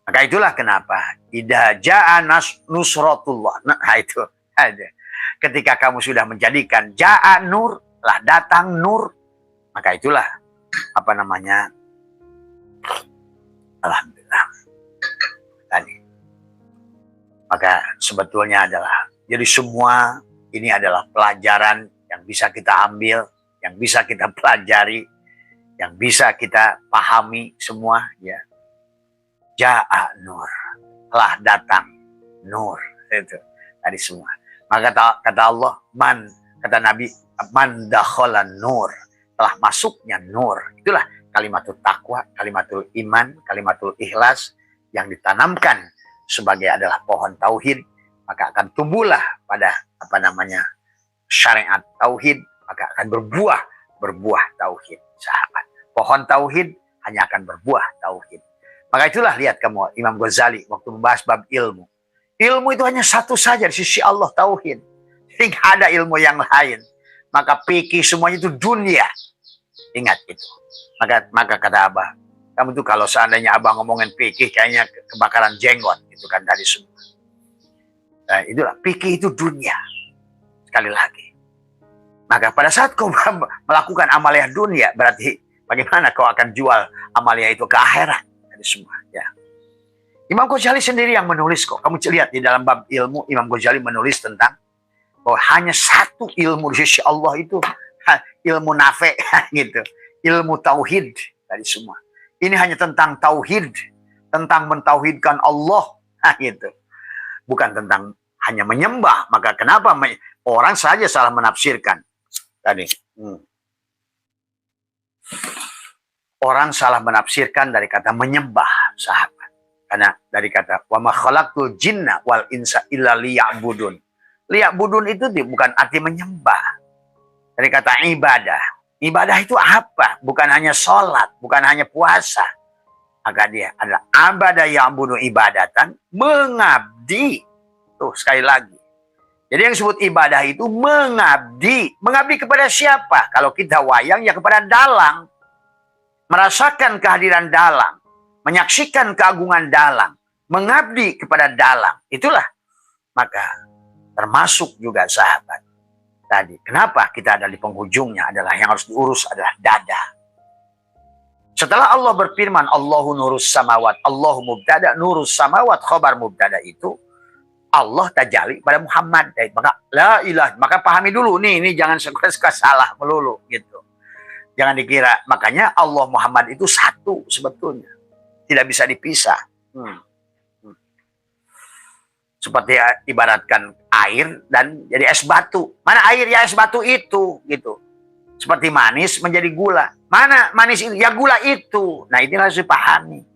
Maka itulah kenapa. Idza ja'a nusratullah. Nah itu ada. Ketika kamu sudah menjadikan ja'a nur, lah datang nur, maka itulah alhamdulillah tadi. Maka sebetulnya adalah, jadi semua ini adalah pelajaran yang bisa kita ambil, yang bisa kita pelajari, yang bisa kita pahami semua, ya. Ja'a nur, telah datang nur, itu tadi semua. Maka kata Allah, kata Nabi, man dakhalan nur, telah masuknya nur. Itulah kalimatul taqwa, kalimatul iman, kalimatul ikhlas yang ditanamkan sebagai adalah pohon tauhid, maka akan tumbuhlah pada syariat tauhid, maka akan berbuah tauhid, sahabat. Pohon tauhid hanya akan berbuah tauhid. Maka itulah lihat kamu Imam Ghazali waktu membahas bab ilmu. Ilmu itu hanya satu saja di sisi Allah, tauhid. Tidak ada ilmu yang lain. Maka fikih semuanya itu dunia. Ingat itu. Maka kata Abah, kamu tuh kalau seandainya Abah ngomongin fikih kayaknya kebakaran jenggot, itu kan tadi semua. Nah, itulah fikih itu dunia. Sekali lagi. Maka pada saat kau melakukan amaliyah dunia, berarti bagaimana kau akan jual amaliyah itu ke akhirat? Tadi semua, ya. Imam Ghazali sendiri yang menulis kok. Kamu lihat di dalam bab ilmu, Imam Ghazali menulis tentang bahwa hanya satu ilmu di sisi Allah itu ilmu nafe, gitu. Ilmu tauhid tadi semua. Ini hanya tentang tauhid, tentang mentauhidkan Allah, gitu. Bukan tentang hanya menyembah. Maka kenapa orang saja salah menafsirkan tadi? Orang salah menafsirkan dari kata menyembah, sahabat. Karena dari kata wa ma khalaqtul jinna wal insa illa liya'budun. Liya'budun itu bukan arti menyembah. Dari kata ibadah. Ibadah itu apa? Bukan hanya sholat, bukan hanya puasa. Maka dia adalah abada ya'budu ibadatan, mengabdi. Tuh sekali lagi. Jadi yang disebut ibadah itu mengabdi. Mengabdi kepada siapa? Kalau kita wayang ya kepada dalang. Merasakan kehadiran dalang. Menyaksikan keagungan dalang, mengabdi kepada dalang, itulah. Maka termasuk juga sahabat tadi. Kenapa kita ada di penghujungnya adalah yang harus diurus adalah dada. Setelah Allah berfirman, Allahu nurus samawat, Allahu mubtada, nurus samawat, khobar mubtada itu, Allah tajalli pada Muhammad. Maka la ilah, maka pahami dulu, nih jangan suka salah melulu, gitu. Jangan dikira, makanya Allah Muhammad itu satu sebetulnya. Tidak bisa dipisah. Seperti ibaratkan air dan jadi es batu. Mana air ya es batu itu, gitu. Seperti manis menjadi gula. Mana manis itu? Ya gula itu. Nah ini harus dipahami.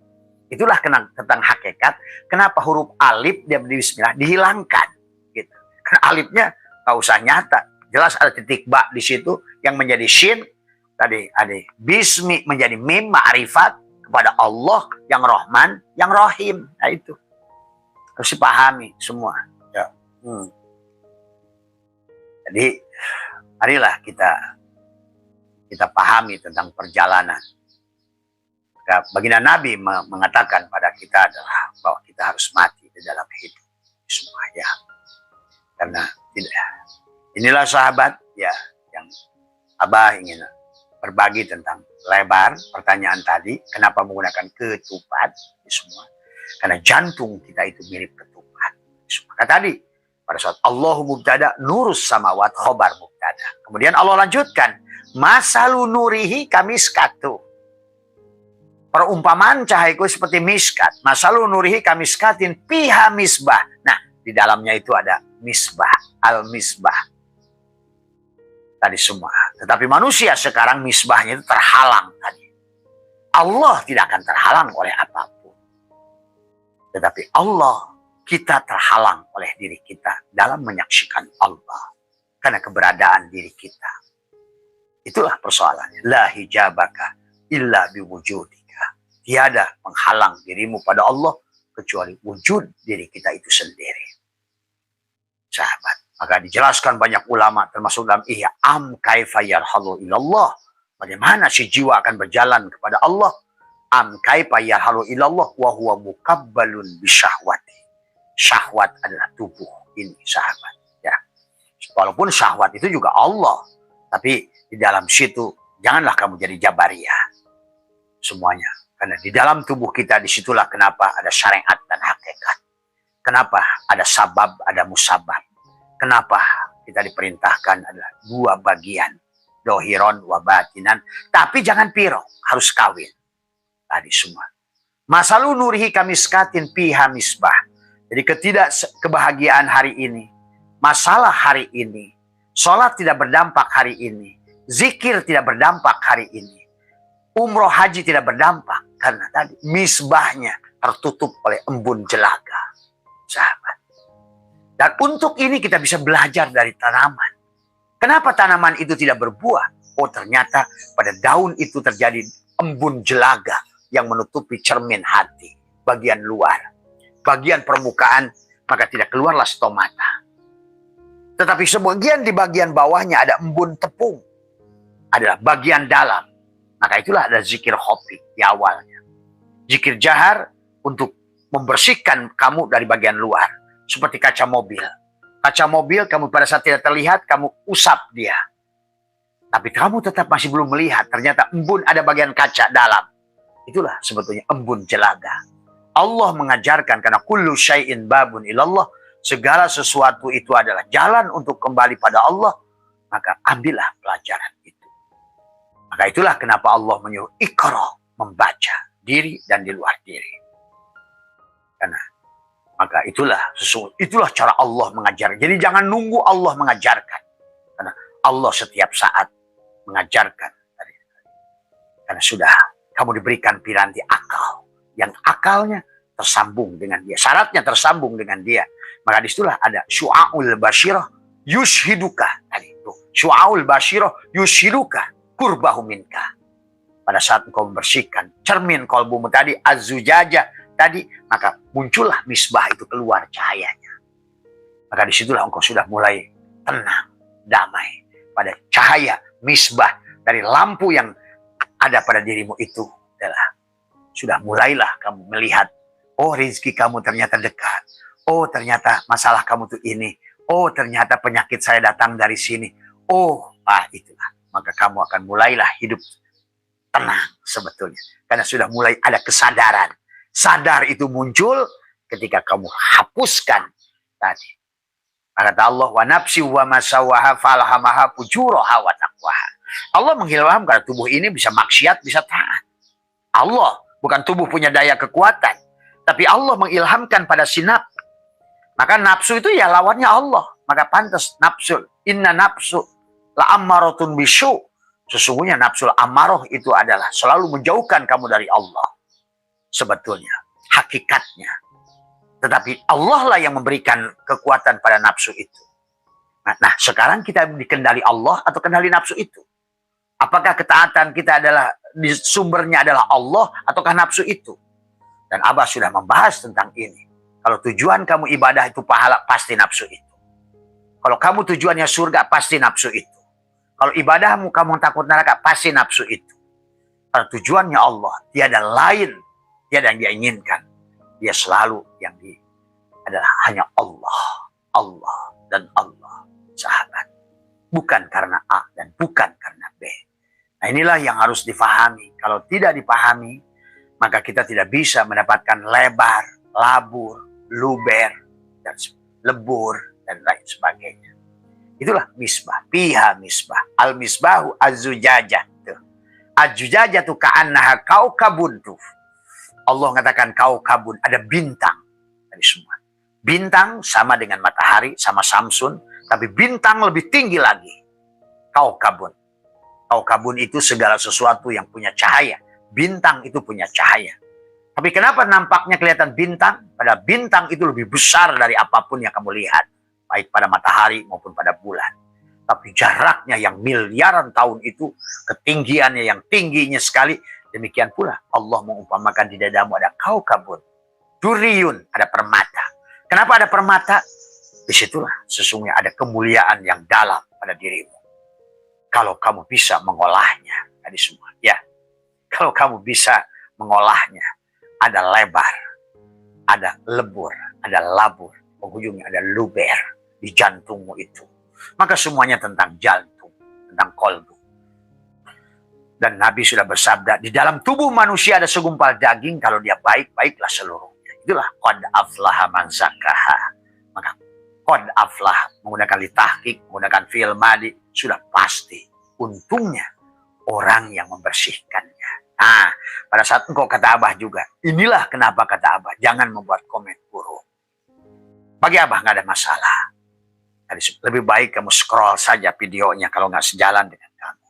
Itulah tentang hakikat. Kenapa huruf alif dia bismillah dihilangkan, gitu. Karena alifnya nggak usah nyata. Jelas ada titik ba di situ yang menjadi shin. Tadi ada bismi menjadi mim, ma'rifat kepada Allah yang Rahman, yang Rahim. Nah itu harus dipahami semua. Ya. Jadi marilah kita pahami tentang perjalanan. Baginda Nabi mengatakan pada kita adalah bahwa kita harus mati di dalam hidup semuanya. Karena tidak. Inilah sahabat ya yang Abah ingin berbagi tentang lebar pertanyaan tadi. Kenapa menggunakan ketupat di semua? Karena jantung kita itu mirip ketupat. Maka tadi pada saat Allahu mubtada nurus samawat khobar mubtada. Kemudian Allah lanjutkan masalu nurihi kamiskatu. Perumpamaan cahayaku seperti miskat. Masalu nurihi kamiskatin piha misbah. Nah, di dalamnya itu ada misbah, al-misbah. Tadi semua. Tetapi manusia sekarang misbahnya itu terhalang tadi. Allah tidak akan terhalang oleh apapun. Tetapi Allah, kita terhalang oleh diri kita dalam menyaksikan Allah. Karena keberadaan diri kita. Itulah persoalannya. La hijabaka illa biwujudika. Tiada menghalang dirimu pada Allah kecuali wujud diri kita itu sendiri. Sahabat, maka dijelaskan banyak ulama termasuk dalam Ihya kaifa yarhalu ilallah. Bagaimana si jiwa akan berjalan kepada Allah? Kaifa yarhalu ilallah wa huwa mukabbalun bisyahwati. Syahwat adalah tubuh ini, sahabat. Ya. Walaupun syahwat itu juga Allah, tapi di dalam situ janganlah kamu jadi jabariyah. Semuanya. Karena di dalam tubuh kita disitulah kenapa ada syariat dan hakikat. Kenapa ada sabab, ada musabab. Kenapa kita diperintahkan adalah dua bagian. Dohiron wa batinan. Tapi jangan piro, harus kawin. Tadi semua. Masalu nurihi kamiskatin piha misbah. Jadi kebahagiaan hari ini. Masalah hari ini. Sholat tidak berdampak hari ini. Zikir tidak berdampak hari ini. Umroh haji tidak berdampak. Karena tadi misbahnya tertutup oleh embun jelaga. Sahabat. Dan untuk ini kita bisa belajar dari tanaman. Kenapa tanaman itu tidak berbuah? Oh ternyata pada daun itu terjadi embun jelaga yang menutupi cermin hati. Bagian luar. Bagian permukaan maka tidak keluarlah stomata. Tetapi sebagian di bagian bawahnya ada embun tepung. Adalah bagian dalam. Maka itulah ada zikir khofi di awalnya. Zikir jahar untuk membersihkan kamu dari bagian luar. Seperti kaca mobil. Kaca mobil kamu pada saat tidak terlihat, kamu usap dia. Tapi kamu tetap masih belum melihat. Ternyata embun ada bagian kaca dalam. Itulah sebetulnya embun jelaga. Allah mengajarkan karena kullu syai'in babun ilallah. Segala sesuatu itu adalah jalan untuk kembali pada Allah. Maka ambillah pelajaran itu. Maka itulah kenapa Allah menyuruh iqra, membaca diri dan di luar diri. Karena maka itulah cara Allah mengajar. Jadi jangan nunggu Allah mengajarkan. Karena Allah setiap saat mengajarkan. Karena sudah kamu diberikan piranti akal. Yang akalnya tersambung dengan dia. Syaratnya tersambung dengan dia. Maka disitulah ada syu'aul basyirah yushiduka. Tadi itu. Syu'aul basyirah yushiduka kurbahu minka. Pada saat engkau membersihkan cermin kolbumu tadi, az-zujajah tadi, maka muncullah misbah itu keluar cahayanya. Maka disitulah engkau sudah mulai tenang, damai. Pada cahaya misbah dari lampu yang ada pada dirimu itu adalah sudah mulailah kamu melihat, oh rezeki kamu ternyata dekat. Oh ternyata masalah kamu tuh ini. Oh ternyata penyakit saya datang dari sini. Oh itulah. Maka kamu akan mulailah hidup tenang sebetulnya. Karena sudah mulai ada kesadaran. Sadar itu muncul ketika kamu hapuskan tadi. Kata Allah, wa nafsi wa masawaha falhamaha fujuraha wa taqwaha. Allah mengilhamkan tubuh ini bisa maksiat, bisa taat. Allah, bukan tubuh punya daya kekuatan. Tapi Allah mengilhamkan pada si nafsu. Maka nafsu itu ya lawannya Allah. Maka pantas nafsu. Inna nafsu la'ammaratun bisu. Sesungguhnya nafsul amarah itu adalah selalu menjauhkan kamu dari Allah. Sebetulnya, hakikatnya. Tetapi Allah lah yang memberikan kekuatan pada nafsu itu. Nah, sekarang kita dikendali Allah atau kendali nafsu itu? Apakah ketaatan kita adalah sumbernya adalah Allah ataukah nafsu itu? Dan Abah sudah membahas tentang ini. Kalau tujuan kamu ibadah itu pahala, pasti nafsu itu. Kalau kamu tujuannya surga, pasti nafsu itu. Kalau ibadahmu kamu takut neraka, pasti nafsu itu. Kalau tujuannya Allah, tiada lain, tiada yang dia inginkan. Dia selalu yang adalah hanya Allah, Allah dan Allah, sahabat. Bukan karena A dan bukan karena B. Nah, inilah yang harus difahami. Kalau tidak dipahami, maka kita tidak bisa mendapatkan lebar, labur, luber, dan lebur, dan lain sebagainya. Itulah misbah. Piha misbah. Al-misbahu az-zujajah. Az-zujajah itu ka'annaha kaukabun. Allah mengatakan kaukabun. Ada bintang. Tadi semua. Bintang sama dengan matahari, sama Samsun. Tapi bintang lebih tinggi lagi. Kaukabun. Kaukabun itu segala sesuatu yang punya cahaya. Bintang itu punya cahaya. Tapi kenapa nampaknya kelihatan bintang? Padahal bintang itu lebih besar dari apapun yang kamu lihat. Baik pada matahari maupun pada bulan. Tapi jaraknya yang miliaran tahun itu, ketinggiannya yang tingginya sekali. Demikian pula Allah mengumpamakan di dadamu ada kaukabun. Duriyun, ada permata. Kenapa ada permata? Disitulah sesungguhnya ada kemuliaan yang dalam pada dirimu. Kalau kamu bisa mengolahnya, tadi semua, ya. Kalau kamu bisa mengolahnya, ada lebar, ada lebur, ada labur, penghujungnya ada luber di jantungmu itu. Maka semuanya tentang jantung, tentang kolbu. Dan Nabi sudah bersabda, di dalam tubuh manusia ada segumpal daging, kalau dia baik, baiklah seluruhnya. Itulah qad aflaha man zakkaha. Maka qad aflah menggunakan litahqiq, menggunakan fi'il madi, sudah pasti untungnya orang yang membersihkannya. Nah, pada saat engkau kata Abah juga, inilah kenapa kata Abah, jangan membuat komen buruk. Bagi Abah nggak ada masalah. Lebih baik kamu scroll saja videonya kalau nggak sejalan dengan kamu.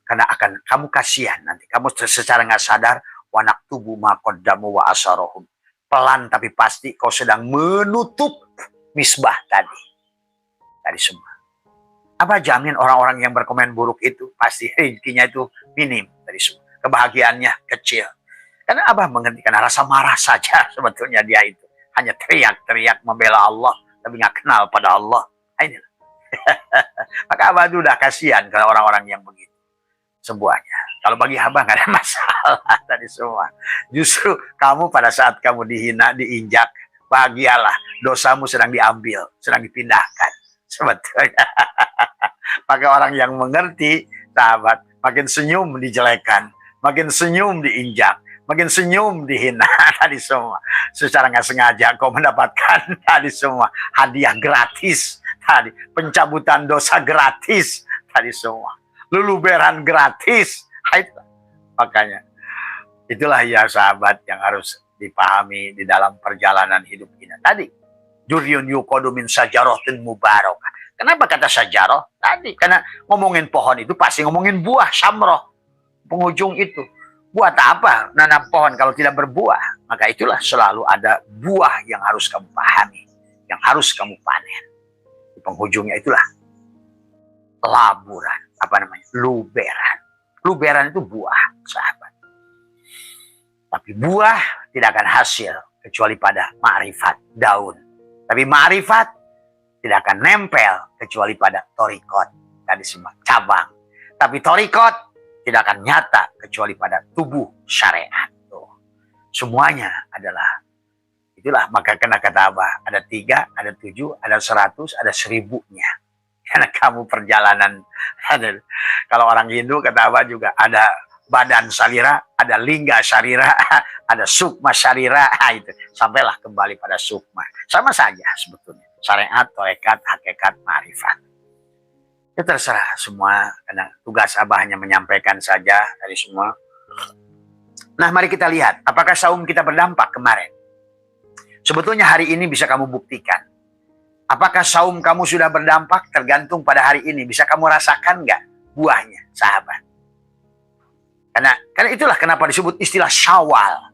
Karena akan kamu kasihan nanti. Kamu secara nggak sadar, wanak tubuh maqaddamu wa asarohum. Pelan tapi pasti kau sedang menutup misbah tadi. Tadi semua. Apa jamin orang-orang yang berkomen buruk itu pasti rezekinya itu minim tadi semua. Kebahagiaannya kecil. Karena Abah mengerti, karena rasa marah saja sebetulnya dia itu. Hanya teriak-teriak membela Allah, tapi nggak kenal pada Allah. Inilah. Maka Abah itu udah kasihan kalau orang-orang yang begitu. Semuanya. Kalau bagi Abah nggak ada masalah tadi semua. Justru kamu pada saat kamu dihina, diinjak, bahagialah. Dosamu sedang diambil, sedang dipindahkan. Sebetulnya. Maka orang yang mengerti, sahabat, makin senyum dijelekan, makin senyum diinjak, makin senyum dihina tadi semua. Secara nggak sengaja kau mendapatkan tadi semua hadiah gratis tadi, pencabutan dosa gratis tadi semua, luluberan gratis. Makanya itulah ya sahabat yang harus dipahami di dalam perjalanan hidup kita tadi. Juryun yuqadu min sajaratin mubarakah. Kenapa kata sajarah? Tadi karena ngomongin pohon itu pasti ngomongin buah samroh. Penghujung itu. Buat apa nanam pohon kalau tidak berbuah? Maka itulah selalu ada buah yang harus kamu pahami, yang harus kamu panen. Di penghujungnya itulah laburan, apa namanya? Luberan. Luberan itu buah, sahabat. Tapi buah tidak akan hasil kecuali pada ma'rifat, daun. Tapi ma'rifat tidak akan nempel kecuali pada torikot. Tadi semua cabang. Tapi torikot tidak akan nyata kecuali pada tubuh syariat. Tuh. Semuanya adalah itulah. Maka kena kata Abah, ada 3, ada 7, ada 100, ada 1000-nya. Karena kamu perjalanan. Kalau orang Hindu kata Abah juga ada badan salira, ada lingga syarira, ada sukma syarira, itu sampailah kembali pada sukma. Sama saja sebetulnya. Syariat, torekat, hakikat, ma'rifat. Ya terserah semua, karena tugas Abah hanya menyampaikan saja dari semua. Nah, mari kita lihat, apakah saum kita berdampak kemarin? Sebetulnya hari ini bisa kamu buktikan. Apakah saum kamu sudah berdampak? Tergantung pada hari ini. Bisa kamu rasakan nggak buahnya, sahabat? Karena itulah kenapa disebut istilah Syawal.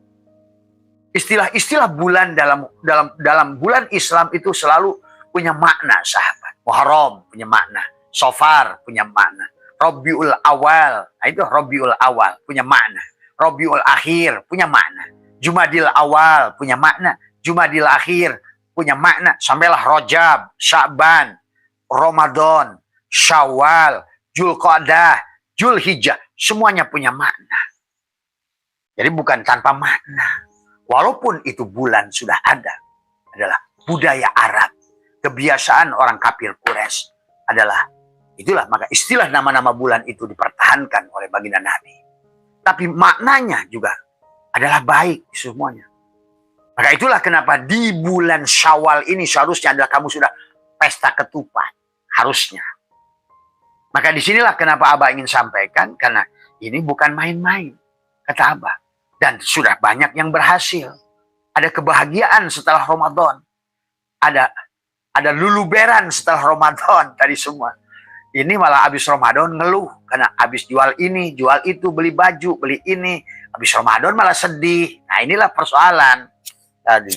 Istilah bulan dalam bulan Islam itu selalu punya makna, sahabat. Muharram punya makna. Safar punya makna. Rabiul Awal, nah itu Rabiul Awal punya makna. Rabiul Akhir punya makna. Jumadil Awal punya makna. Jumadil Akhir punya makna. Sampailah Rajab, Sya'ban, Ramadan, Syawal, Zulqa'dah, Zulhijjah, semuanya punya makna. Jadi bukan tanpa makna. Walaupun itu bulan sudah ada, adalah budaya Arab, kebiasaan orang kafir Quraisy adalah itulah, maka istilah nama-nama bulan itu dipertahankan oleh baginda Nabi. Tapi maknanya juga adalah baik semuanya. Maka itulah kenapa di bulan Syawal ini seharusnya adalah kamu sudah pesta ketupat. Harusnya. Maka disinilah kenapa Abah ingin sampaikan, karena ini bukan main-main, kata Abah. Dan sudah banyak yang berhasil. Ada kebahagiaan setelah Ramadan. Ada luluberan setelah Ramadan tadi semua. Ini malah habis Ramadan ngeluh. Karena habis jual ini, jual itu, beli baju, beli ini. Habis Ramadan malah sedih. Nah inilah persoalan tadi.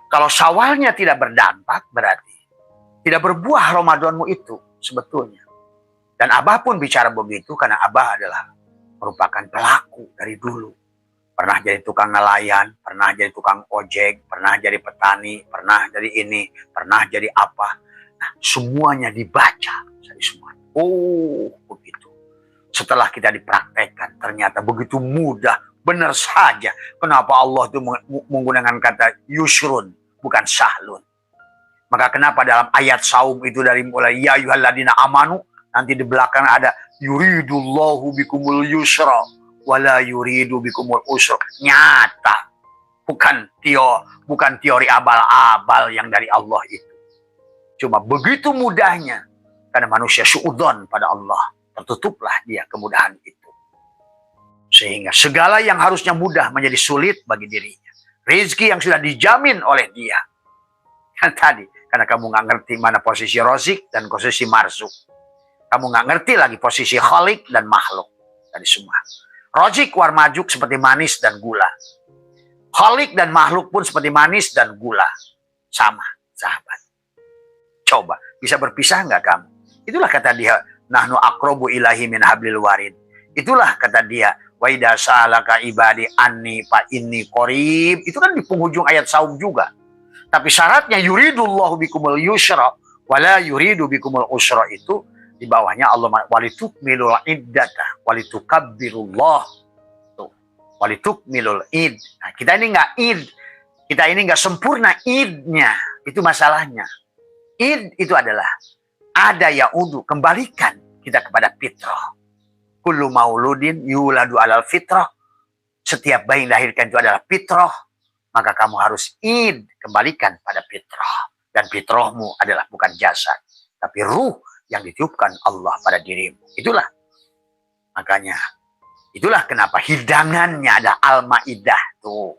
Kalau Syawalnya tidak berdampak, berarti tidak berbuah Ramadanmu itu sebetulnya. Dan Abah pun bicara begitu karena Abah adalah merupakan pelaku dari dulu. Pernah jadi tukang nelayan, pernah jadi tukang ojek, pernah jadi petani, pernah jadi ini, pernah jadi apa. Nah, semuanya dibaca. Semua. Oh, begitu. Setelah kita dipraktekkan, ternyata begitu mudah. Benar saja. Kenapa Allah itu menggunakan kata yusrun, bukan sahlun. Maka kenapa dalam ayat saum itu dari mulai ya ayyuhalladzina amanu, nanti di belakang ada yuridullahu bikumul yusra wala yuridu bikumul usra. Nyata. Bukan teori abal-abal yang dari Allah itu. Cuma begitu mudahnya. Karena manusia suudzon pada Allah. Tertutuplah dia kemudahan itu. Sehingga segala yang harusnya mudah menjadi sulit bagi dirinya. Rezeki yang sudah dijamin oleh dia. Kan tadi. Karena kamu nggak ngerti mana posisi rozik dan posisi marzuk. Kamu nggak ngerti lagi posisi khalik dan makhluk. Tadi semua. Rozik war majuk seperti manis dan gula. Khalik dan makhluk pun seperti manis dan gula. Sama, sahabat. Coba, bisa berpisah nggak kamu? Itulah kata dia, nahnu aqrabu ilahi min hablil warid. Itulah kata dia, wa idza salaka ibadi anni fa inni qarib. Itu kan di penghujung ayat saum juga. Tapi syaratnya yuridullahu bikumul yusra wala yuridu bikumul usra itu di bawahnya Allah walitukmilul iddata walitukabbirullah. Tuh, walitukmilul id. Nah, kita ini enggak id. Kita ini enggak sempurna idnya. Itu masalahnya. Id itu adalah ada yaudu, kembalikan kita kepada fitrah. Kullu mauludin yuladu alal fitrah. Setiap bayi yang dilahirkan itu adalah fitrah. Maka kamu harus id, kembalikan pada fitrah. Dan fitrahmu adalah bukan jasad, tapi ruh yang ditiupkan Allah pada dirimu. Itulah. Makanya, itulah kenapa hidangannya ada Al-Ma'idah. Tuh.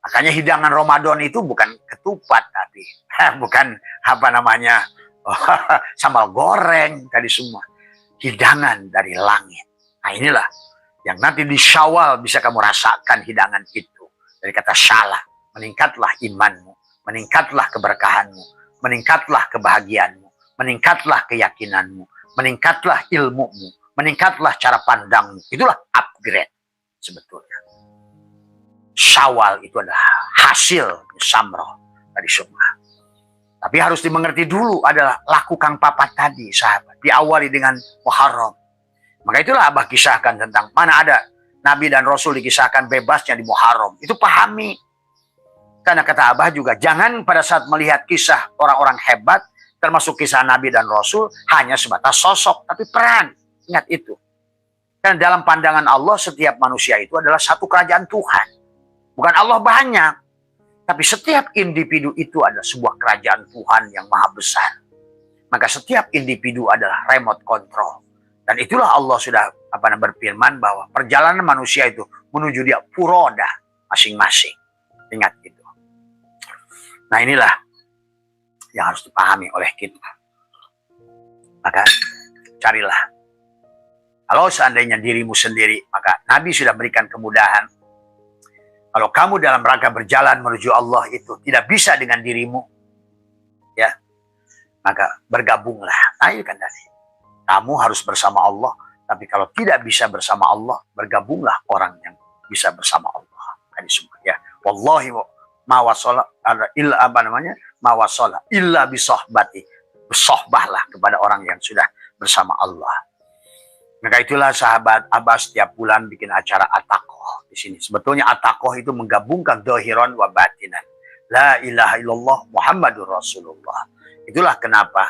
Makanya hidangan Ramadan itu bukan ketupat, tapi bukan apa namanya, sambal goreng tadi semua. Hidangan dari langit. Nah inilah yang nanti di Syawal bisa kamu rasakan hidangan itu. Dari kata syalah, meningkatlah imanmu, meningkatlah keberkahanmu, meningkatlah kebahagiaanmu, meningkatlah keyakinanmu, meningkatlah ilmumu, meningkatlah cara pandangmu. Itulah upgrade sebetulnya. Syawal itu adalah hasil samroh dari semua. Tapi harus dimengerti dulu adalah laku Kang Papat tadi, sahabat. Diawali dengan Muharram. Maka itulah Abah kisahkan tentang mana ada Nabi dan Rasul dikisahkan bebasnya di Muharram. Itu pahami. Karena kata Abah juga, jangan pada saat melihat kisah orang-orang hebat, termasuk kisah Nabi dan Rasul, hanya sebatas sosok, tapi peran. Ingat itu. Karena dalam pandangan Allah, setiap manusia itu adalah satu kerajaan Tuhan. Bukan Allah banyak. Tapi setiap individu itu adalah sebuah kerajaan Tuhan yang maha besar. Maka setiap individu adalah remote control. Dan itulah Allah sudah berfirman bahwa perjalanan manusia itu menuju dia furoda masing-masing. Ingat itu. Nah inilah yang harus dipahami oleh kita. Maka carilah. Kalau seandainya dirimu sendiri, maka Nabi sudah berikan kemudahan. Kalau kamu dalam rangka berjalan menuju Allah itu tidak bisa dengan dirimu, maka bergabunglah. Nah, itu kan tadi. Kamu harus bersama Allah, tapi kalau tidak bisa bersama Allah, bergabunglah orang yang bisa bersama Allah. Tadi semua ya. Wallahi ma wasala illa apa namanya? Ma wasala illa bisahbati. Bersohbahlah kepada orang yang sudah bersama Allah. Maka itulah sahabat Abbas setiap bulan bikin acara At-Taqoh di sini. Sebetulnya At-Taqoh itu menggabungkan dohiron wa batinan. La ilaha illallah Muhammadur Rasulullah. Itulah kenapa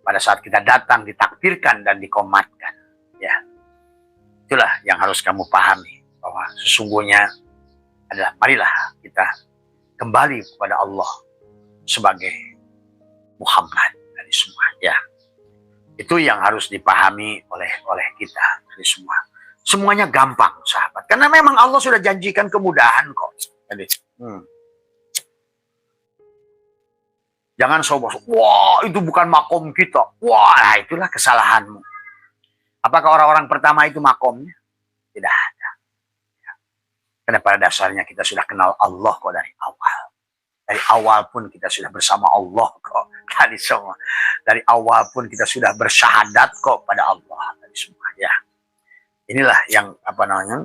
pada saat kita datang ditakbirkan dan dikomatkan. Ya, itulah yang harus kamu pahami bahwa sesungguhnya adalah marilah kita kembali kepada Allah sebagai Muhammad dari semua. Ya. Itu yang harus dipahami oleh kita dari semua. Semuanya gampang, sahabat. Karena memang Allah sudah janjikan kemudahan kok. Jadi, jangan sobat, wah itu bukan makom kita. Wah, itulah kesalahanmu. Apakah orang-orang pertama itu makomnya? Tidak ada. Karena pada dasarnya kita sudah kenal Allah kok dari awal. Dari awal pun kita sudah bersama Allah kok. Tadi semua. Dari awal pun kita sudah bersyahadat kok pada Allah. Tadi semua ya. Inilah yang apa namanya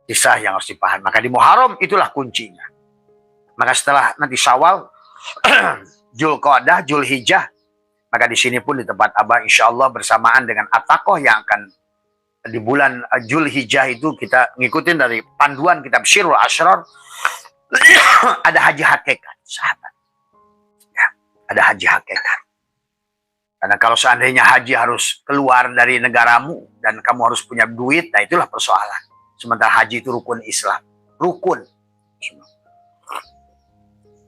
kisah yang harus dipahami. Maka di Muharram itulah kuncinya. Maka setelah nanti Syawal, Dzulqa'dah, Dzulhijjah, maka di sini pun di tempat Abah insya Allah bersamaan dengan At-Taqoh yang akan di bulan Dzulhijjah itu kita ngikutin dari panduan kitab Syirul Asrar. Ada haji hakikat, sahabat. Ya, ada haji hakikat. Karena kalau seandainya haji harus keluar dari negaramu dan kamu harus punya duit, nah itulah persoalan. Sementara haji itu rukun Islam. Rukun.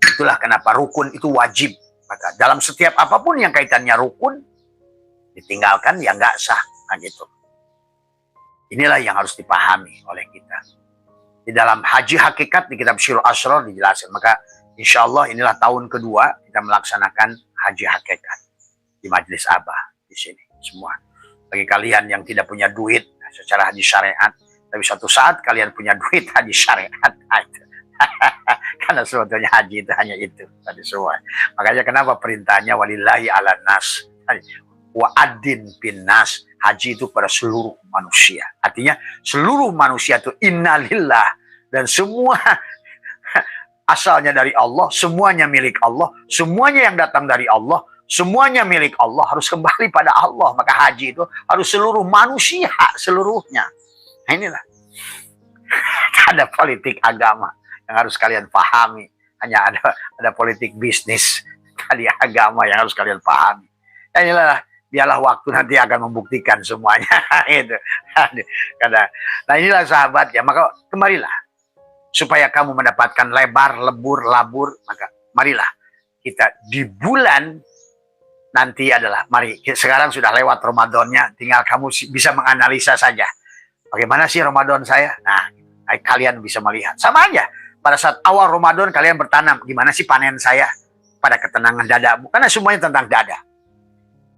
Itulah kenapa rukun itu wajib. Maka dalam setiap apapun yang kaitannya rukun, ditinggalkan ya nggak sah. Nah gitu. Inilah yang harus dipahami oleh kita. Di dalam haji hakikat di kitab Syirul Asrar dijelaskan. Maka insya Allah inilah tahun kedua kita melaksanakan haji hakikat di Majelis Abah di sini semua. Bagi kalian yang tidak punya duit secara haji syariat, tapi suatu saat kalian punya duit haji syariat, karena sebetulnya haji itu hanya itu tadi semua. Makanya kenapa perintahnya walillahi ala nas wa adin bin nas, haji itu pada seluruh manusia. Artinya seluruh manusia itu innalillah, dan semua asalnya dari Allah, semuanya milik Allah, semuanya yang datang dari Allah, semuanya milik Allah, harus kembali pada Allah. Maka haji itu harus seluruh manusia seluruhnya. Nah, inilah ada politik agama yang harus kalian pahami. Hanya ada politik bisnis tadi agama yang harus kalian pahami. Ya, inilah biarlah waktu nanti akan membuktikan semuanya. Itu. Nah inilah sahabat ya, maka kemarilah supaya kamu mendapatkan lebar, lebur, labur. Maka marilah kita di bulan nanti adalah, mari sekarang sudah lewat Ramadannya, tinggal kamu bisa menganalisa saja bagaimana sih Ramadan saya. Nah kalian bisa melihat sama aja pada saat awal Ramadan kalian bertanam, gimana sih panen saya pada ketenangan dadamu, karena semuanya tentang dada.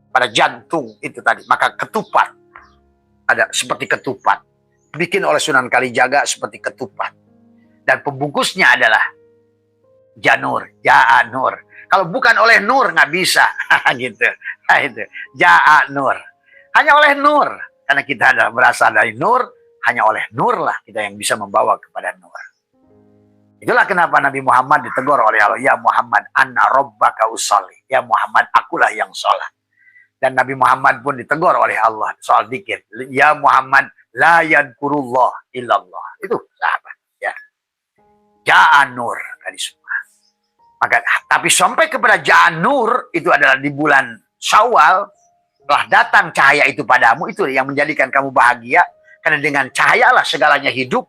Pada jantung itu tadi, maka ketupat ada seperti ketupat, bikin oleh Sunan Kalijaga seperti ketupat, dan pembungkusnya adalah janur, ja'anur. Kalau bukan oleh nur nggak bisa, gitu. Nah, itu ja'anur, hanya oleh nur, karena kita adalah berasal dari nur, hanya oleh nur lah kita yang bisa membawa kepada nur. Itulah kenapa Nabi Muhammad ditegur oleh Allah, ya Muhammad, anna rabbaka usalli, ya Muhammad, akulah yang sholat. Dan Nabi Muhammad pun ditegur oleh Allah soal zikir. Ya Muhammad, la yadkurullah illallah. Itu sahabat. Ya. Ja'an nur. Tadi semua. Maka, tapi sampai kepada Ja'an nur, itu adalah di bulan Syawal, telah datang cahaya itu padamu, itu yang menjadikan kamu bahagia. Karena dengan cahayalah segalanya hidup.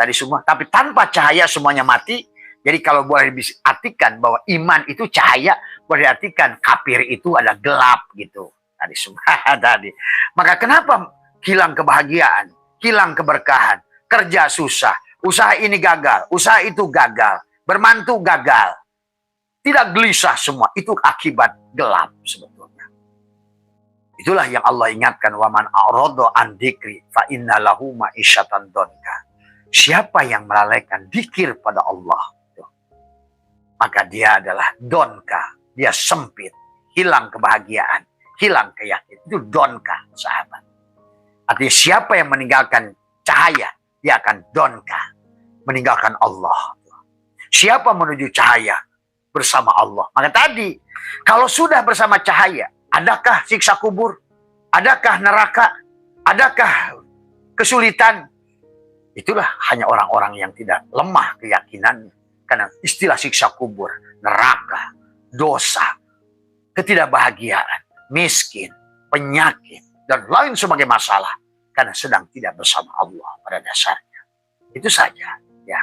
Tadi semua. Tapi tanpa cahaya semuanya mati. Jadi kalau boleh diartikan bahwa iman itu cahaya, boleh diartikan kafir itu adalah gelap gitu. Tadi semua tadi. Maka kenapa hilang kebahagiaan, hilang keberkahan, kerja susah, usaha ini gagal, usaha itu gagal, bermantu gagal, tidak gelisah semua, itu akibat gelap sebetulnya. Itulah yang Allah ingatkan, waman a'rada an dzikri fa inna lahu ma'isyatan donka. Siapa yang melalaikan dzikir pada Allah, maka dia adalah donka, dia sempit, hilang kebahagiaan, hilang keyakinan. Itu donka, sahabat. Artinya siapa yang meninggalkan cahaya, dia akan donka, meninggalkan Allah. Siapa menuju cahaya bersama Allah. Maka tadi, kalau sudah bersama cahaya, adakah siksa kubur? Adakah neraka? Adakah kesulitan? Itulah hanya orang-orang yang tidak lemah keyakinannya. Karena istilah siksa kubur, neraka, dosa, ketidakbahagiaan, miskin, penyakit, dan lain sebagai masalah. Karena sedang tidak bersama Allah pada dasarnya. Itu saja. Ya.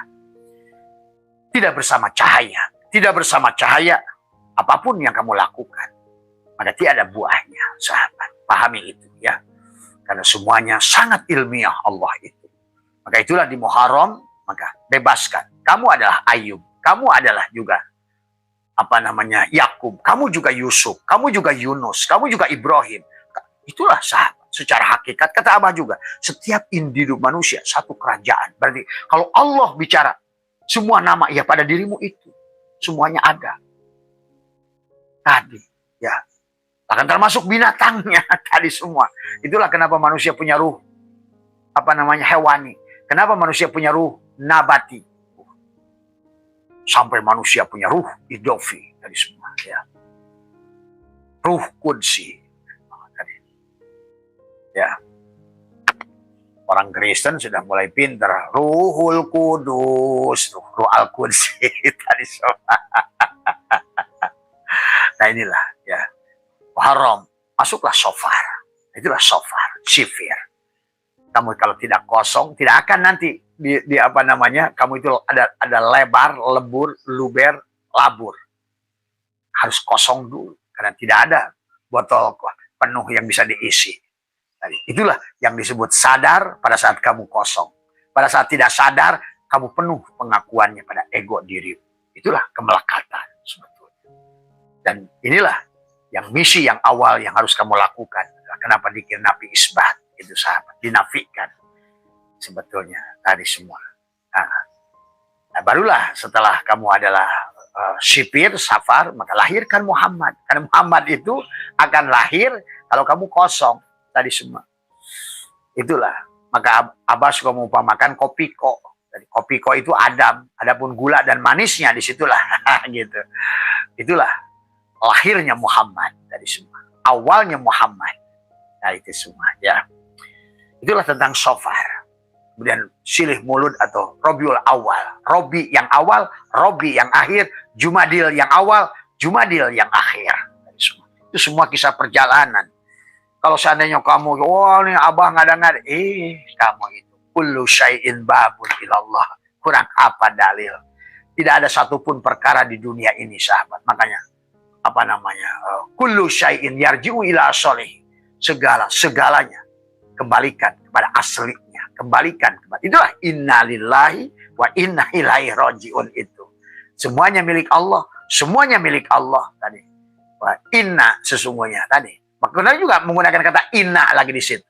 Tidak bersama cahaya. Tidak bersama cahaya, apapun yang kamu lakukan, maka tidak ada buahnya, sahabat. Pahami itu ya. Karena semuanya sangat ilmiah Allah itu. Maka itulah di Muharram, maka bebaskan. Kamu adalah Ayub. Kamu adalah juga Yakub. Kamu juga Yusuf. Kamu juga Yunus. Kamu juga Ibrahim. Itulah sahabat. Secara hakikat, kata Abah juga, setiap individu manusia satu kerajaan. Berarti kalau Allah bicara, semua nama ya pada dirimu itu. Semuanya ada. Tadi, ya. Bahkan termasuk binatangnya tadi semua. Itulah kenapa manusia punya ruh. Hewani. Kenapa manusia punya ruh nabati. Sampai manusia punya ruh idofi. Tadi semua, ya. Ruh kudsi. Tadi. Ya. Orang Kristen sudah mulai pintar. Ruhul Kudus. Ruh Al-Qudsi. Tadi semua. Nah inilah ya. Muharram. Masuklah Shofar. Itulah Shofar. Sifir. Kamu kalau tidak kosong. Tidak akan nanti. Kamu itu ada lebar, lebur, luber, labur. Harus kosong dulu. Karena tidak ada botol penuh yang bisa diisi. Itulah yang disebut sadar pada saat kamu kosong. Pada saat tidak sadar, kamu penuh pengakuannya pada ego dirimu. Itulah kemelekatan sebetulnya. Dan inilah yang misi yang awal yang harus kamu lakukan. Kenapa dikir nabi isbat, itu sahabat. Dinafikan sebetulnya tadi semua. Nah, barulah setelah kamu adalah sipir, safar, maka lahirkan Muhammad. Karena Muhammad itu akan lahir kalau kamu kosong. Tadi semua. Itulah. Maka Abah suka mengumpamakan kopiko. Jadi kopiko itu Adam. Adapun gula dan manisnya disitulah. Gitu. Itulah lahirnya Muhammad. Tadi semua. Awalnya Muhammad. Nah itu semua. Ya. Itulah tentang Shofar. Kemudian silih mulud atau Robiul Awal. Robi yang awal, Robi yang akhir, Jumadil yang awal, Jumadil yang akhir. Tadi semua. Itu semua kisah perjalanan. Kalau seandainya kamu, ini Abah ngada-ngada, kamu itu kullu syai'in babun ilallah. Kurang apa dalil? Tidak ada satupun perkara di dunia ini, sahabat. Makanya kullu syai'in yarji'u ila asolih. Segalanya kembalikan kepada aslinya, kembalikan kepada itulah innalillahi wa inna ilaihi raji'un itu. Semuanya milik Allah, semuanya milik Allah tadi. Wa inna sesungguhnya tadi. Makanya juga menggunakan kata inna lagi di situ.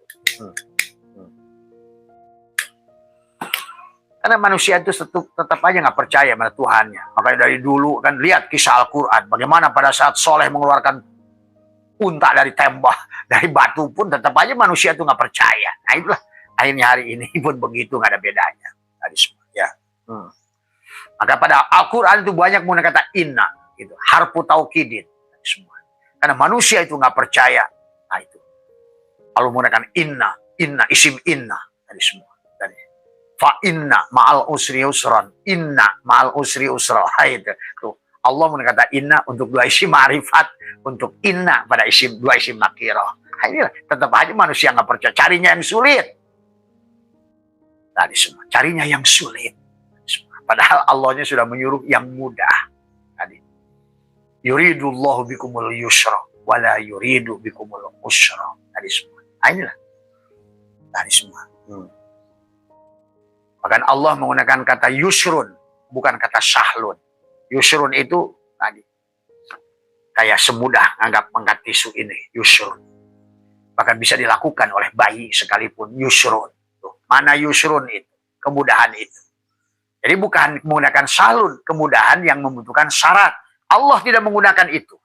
Karena manusia itu tetap aja nggak percaya pada Tuhannya. Makanya dari dulu kan lihat kisah Al-Quran. Bagaimana pada saat Soleh mengeluarkan unta dari tembak, dari batu pun tetap aja manusia itu nggak percaya. Nah itulah akhirnya hari ini pun begitu, nggak ada bedanya. Tadi semua ya. Maka pada Al-Quran itu banyak menggunakan kata inna. Gitu. Harfu taukidin. Semua. Karena manusia itu nggak percaya. Nah itu. Kalau menggunakan inna, isim inna. Tadi semua. Tadi. Fa inna ma'al usri usran. Inna ma'al usri usra. Itu. Allah menggunakan kata inna untuk dua isim ma'rifat. Untuk inna pada dua isim nakirah. Nah inilah. Tetap aja manusia nggak percaya. Carinya yang sulit. Tadi semua. Carinya yang sulit. Padahal Allahnya sudah menyuruh yang mudah. Tadi. Yuridullahu bikumul yusra wala yuridu bikumul usra. Tadi semua. Nah, inilah. Tadi semua. Bahkan Allah menggunakan kata yusrun, bukan kata sahlun. Yusrun itu tadi kayak semudah angkat tisu ini, yusrun. Bahkan bisa dilakukan oleh bayi sekalipun yusrun. Tuh, mana yusrun itu? Kemudahan itu. Jadi bukan menggunakan sahlun, kemudahan yang membutuhkan syarat. Allah tidak menggunakan itu.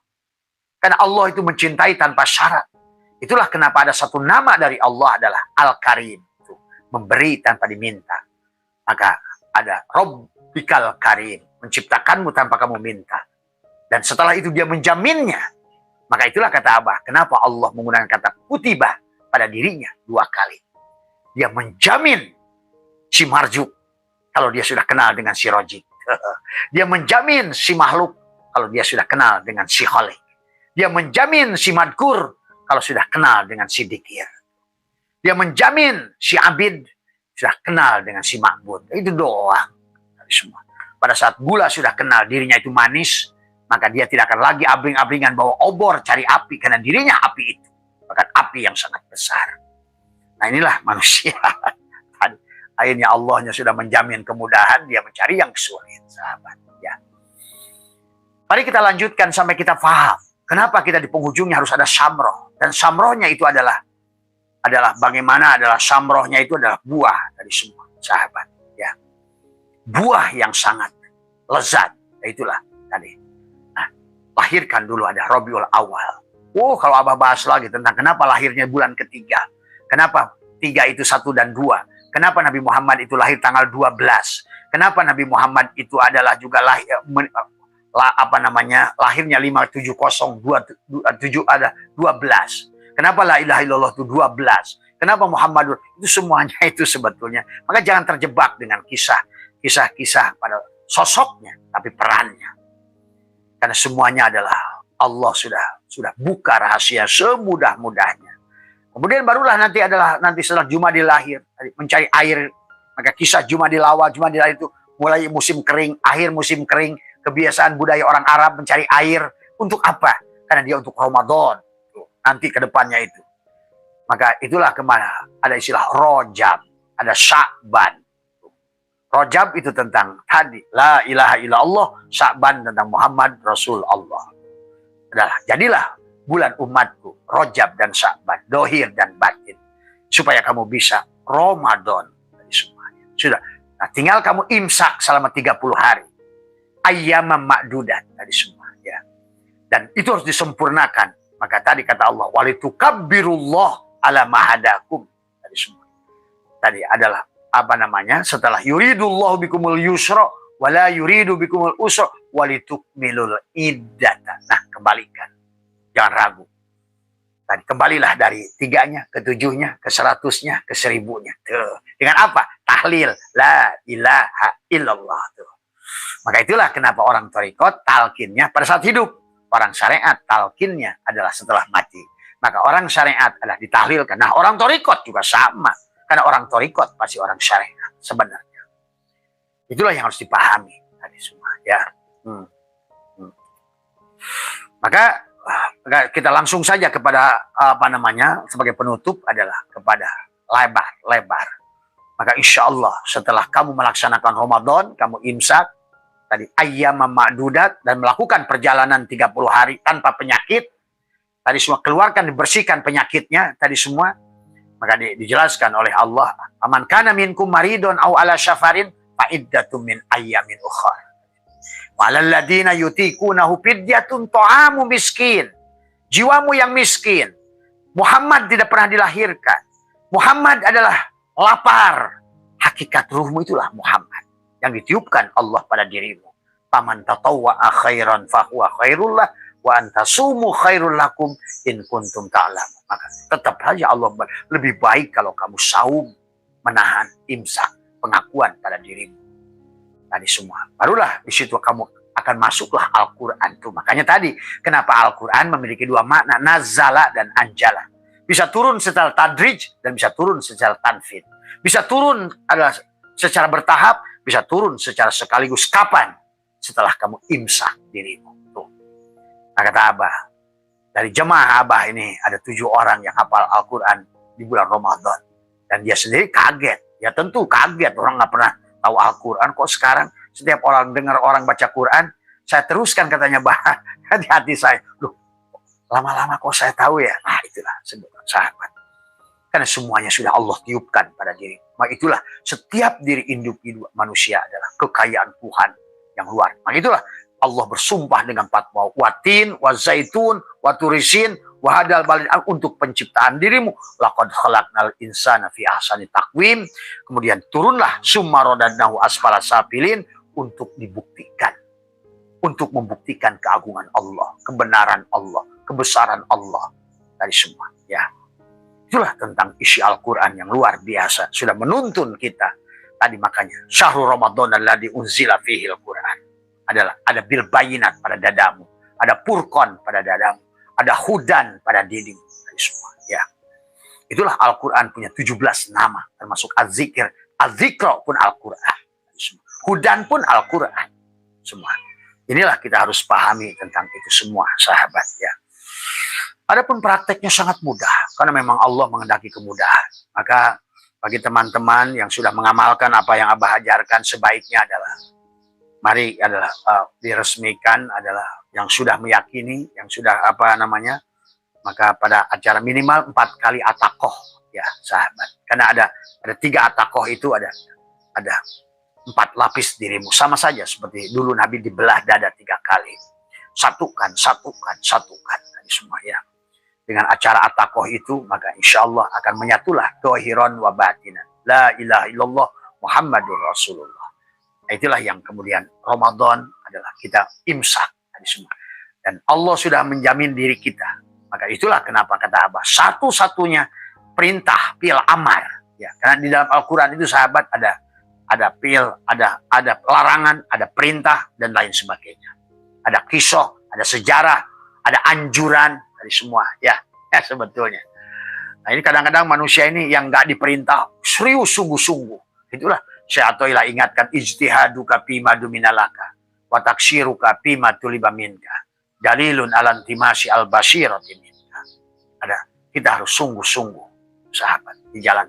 Karena Allah itu mencintai tanpa syarat. Itulah kenapa ada satu nama dari Allah adalah Al-Karim. Memberi tanpa diminta. Maka ada Rabbikal Karim. Menciptakanmu tanpa kamu minta. Dan setelah itu dia menjaminnya. Maka itulah kata Abah. Kenapa Allah menggunakan kata kutibah pada dirinya 2 kali. Dia menjamin si marjuk kalau dia sudah kenal dengan si rojik. Dia menjamin si makhluk kalau dia sudah kenal dengan si khalik. Dia menjamin si madkur kalau sudah kenal dengan si dikir. Dia menjamin si abid sudah kenal dengan si ma'bud. Itu doang. Semua. Pada saat gula sudah kenal dirinya itu manis, maka dia tidak akan lagi abring-abringan bawa obor cari api karena dirinya api itu. Bahkan api yang sangat besar. Nah inilah manusia. Akhirnya Allahnya sudah menjamin kemudahan, dia mencari yang sulit, sahabat. Ya. Mari kita lanjutkan sampai kita paham. Kenapa kita di penghujungnya harus ada samroh. Dan samrohnya itu adalah bagaimana adalah samrohnya itu adalah buah dari semua, sahabat. Ya. Buah yang sangat lezat. Itulah tadi. Nah, lahirkan dulu ada Rabiul Awal. Kalau Abah bahas lagi tentang kenapa lahirnya bulan ketiga. Kenapa 3 itu 1 dan 2. Kenapa Nabi Muhammad itu lahir tanggal 12. Kenapa Nabi Muhammad itu adalah juga lahirnya 57027 ada 12. Kenapa la ilaha illallah itu 12. Kenapa Muhammad itu semuanya itu sebetulnya. Maka jangan terjebak dengan kisah-kisah pada sosoknya, tapi perannya. Karena semuanya adalah Allah sudah buka rahasia semudah-mudahnya. Kemudian barulah nanti setelah Jumadil lahir, mencari air. Maka kisah Jumadil awal, Jumadil lahir itu mulai musim kering, akhir musim kering. Kebiasaan budaya orang Arab mencari air. Untuk apa? Karena dia untuk Ramadan. Nanti ke depannya itu. Maka itulah kemana? Ada istilah Rojab. Ada Sya'ban. Rojab itu tentang tadi. La ilaha illallah. Sya'ban tentang Muhammad Rasul Allah. Jadilah bulan umatku. Rojab dan Sya'ban. Dohir dan batin. Supaya kamu bisa Ramadan. Semuanya. Sudah. Nah, tinggal kamu imsak selama 30 hari. Ayyamam ma'dudat tadi semua ya. Dan itu harus disempurnakan. Maka tadi kata Allah, walitukabbirullah ala mahadakum tadi semua. Tadi adalah setelah yuridullahu bikumul yusra wala yuridu bikumul usra walitukmilul iddata. Nah, kembalikan. Jangan ragu. Tadi kembalilah dari 3-nya ke 7-nya ke 100-nya ke 1000-nya. Tuh. Dengan apa? Tahlil la ilaha illallah tuh. Maka itulah kenapa orang thariqat talqinnya pada saat hidup. Orang syariat talqinnya adalah setelah mati. Maka orang syariat adalah ditahlilkan. Nah, orang thariqat juga sama. Karena orang thariqat pasti orang syariat sebenarnya. Itulah yang harus dipahami tadi semua ya. Maka kita langsung saja kepada sebagai penutup adalah kepada lebar. Maka insya Allah setelah kamu melaksanakan Ramadan, kamu imsak tadi ayyamam ma'dudat dan melakukan perjalanan 30 hari tanpa penyakit. Tadi semua keluarkan, dibersihkan penyakitnya tadi semua. Maka dijelaskan oleh Allah, "Aman kana minkum maridun aw ala syafarin fa iddatum min ayyamin ukhra." Walal ladina yutiqunahu fidyatun ta'amu miskin. Jiwamu yang miskin. Muhammad tidak pernah dilahirkan. Muhammad adalah lapar. Hakikat ruhmu itulah Muhammad yang ditiupkan Allah pada dirimu. Faman tatawwa'a khairan fahuwa khairullah wa antasumu khairul lakum in kuntum ta'lamun. Maka tetap saja Allah lebih baik kalau kamu saum, menahan imsak, pengakuan pada dirimu. Tadi semua. Barulah di situ kamu akan masuklah Al-Quran tuh. Makanya tadi kenapa Al-Quran memiliki 2 makna, nazala dan anjala. Bisa turun secara tadrij dan bisa turun secara tanfid. Bisa turun adalah secara bertahap, bisa turun secara sekaligus. Kapan? Setelah kamu imsak dirimu. Tuh. Nah kata Abah, dari jemaah Abah ini ada 7 orang yang hafal Al-Quran di bulan Ramadan. Dan dia sendiri kaget. Ya tentu kaget, orang nggak pernah tahu Al-Quran. Kok sekarang setiap orang dengar orang baca Quran, saya teruskan katanya Bah. Di hati saya, loh lama-lama kok saya tahu ya. Nah itulah sebutan sahabat. Karena semuanya sudah Allah tiupkan pada diri. Maka itulah setiap diri individu manusia adalah kekayaan Tuhan yang luar. Maka itulah Allah bersumpah dengan 4 waw. Watin, wazaitun, waturisin, wahadal balid, untuk penciptaan dirimu. Laqad khalaqnal insana fi ahsani taqwim. Kemudian turunlah summa radadnahu asfala safilin, untuk dibuktikan. Untuk membuktikan keagungan Allah, kebenaran Allah, kebesaran Allah dari semua. Ya, itulah tentang isi Al-Quran yang luar biasa. Sudah menuntun kita. Tadi makanya, syahrul Ramadan alladzi unzila fihil Quran. Adalah ada bil bayinat pada dadamu, ada furqan pada dadamu, ada hudan pada dirimu, dari semua. Ya, itulah Al-Quran punya 17 nama, termasuk az-zikir, az-zikra pun Al-Quran, hudan pun Al-Quran, semua. Inilah kita harus pahami tentang itu semua, sahabat. Ya, adapun prakteknya sangat mudah, karena memang Allah menghendaki kemudahan. Maka bagi teman-teman yang sudah mengamalkan apa yang Abah ajarkan, sebaiknya adalah mari adalah diresmikan, adalah yang sudah meyakini, yang sudah maka pada acara minimal 4 kali atakoh, ya sahabat. Karena ada 3 atakoh itu, ada 4 lapis dirimu, sama saja seperti dulu Nabi dibelah dada 3 kali. Satukan tadi semua, ya. Dengan acara atakoh itu, maka insya Allah akan menyatulah dohiron wa batinan. La ilaha illallah Muhammadur Rasulullah. Itulah yang kemudian Ramadan adalah kita imsak tadi semua. Dan Allah sudah menjamin diri kita. Maka itulah kenapa kata Abah, satu-satunya perintah pil amar. Ya, karena di dalam Al-Quran itu sahabat ada pil, ada larangan, ada perintah, dan lain sebagainya. Ada kisah, ada sejarah, ada anjuran, dari semua. Ya sebetulnya. Nah, ini kadang-kadang manusia ini yang nggak diperintah, serius sungguh-sungguh. Itulah Syekh Athaillah ingatkan, ijtihaduka fima duminalaka wa taksiruka fima tuliba minka dalilun alan timasi al-basirati minka. Kita harus sungguh-sungguh, sahabat, di jalan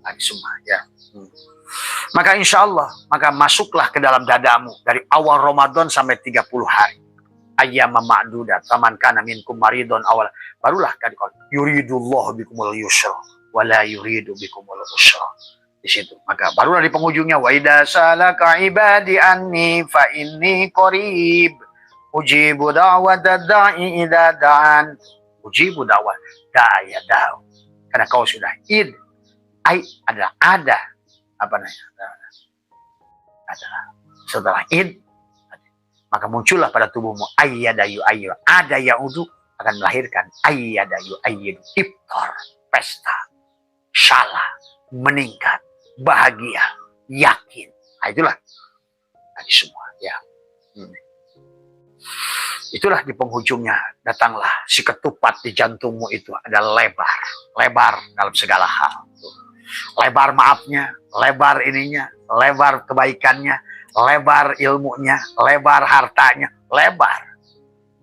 tadi semua. Ya. Maka insya Allah, maka masuklah ke dalam dadamu dari awal Ramadan sampai 30 hari. Ayyama ma'dudat, faman kana minkum maridun awal. Barulah kan yuridullahu bikumul yusra wa la yuridu bikumul usra. Di situ. Maka barulah di penghujungnya, wa idza salaka ibadi anni fa inni qarib ujibu da'watad da'i idza da'an. Ujibu da'wat da'i da'u. Karena kau sudah adalah ada setelah maka muncullah pada tubuhmu ayyadayu ayyu, ada yaudu, akan melahirkan ayyadayu ayyidu, iftar, pesta, syala, meningkat, bahagia, yakin. Nah, itulah tadi semua, ya. Itulah di penghujungnya datanglah si ketupat di jantungmu itu ada lebar dalam segala hal. Lebar maafnya, lebar ininya, lebar kebaikannya, lebar ilmunya, lebar hartanya, lebar.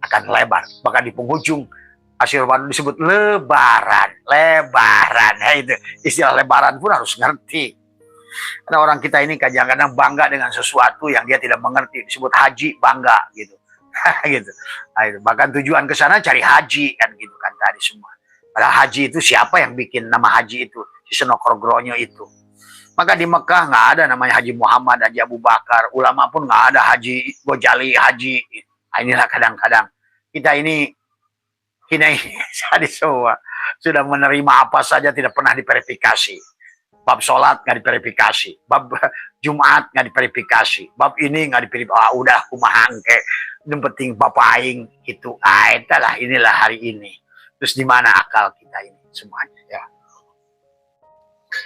Akan lebar. Bahkan di penghujung asyir Ramadan disebut lebaran. Nah, itu istilah lebaran pun harus ngerti. Karena orang kita ini kadang-kadang bangga dengan sesuatu yang dia tidak mengerti. Disebut haji, bangga gitu. Gitu. Nah, itu. Bahkan tujuan ke sana cari haji kan gitu kan tadi semua. Padahal haji itu siapa yang bikin nama haji itu? Si Senokrogronyo itu. Maka di Mekah nggak ada namanya Haji Muhammad, Haji Abu Bakar. Ulama pun nggak ada Haji Gojali, Haji. Nah, inilah kadang-kadang kita ini semua sudah menerima apa saja, tidak pernah diverifikasi. Bab sholat nggak diverifikasi, bab Jumat nggak diverifikasi, bab ini nggak diverifikasi. Udah kumahangke, yang penting bapak aing itu. Inilah hari ini. Terus di mana akal kita ini semuanya, ya.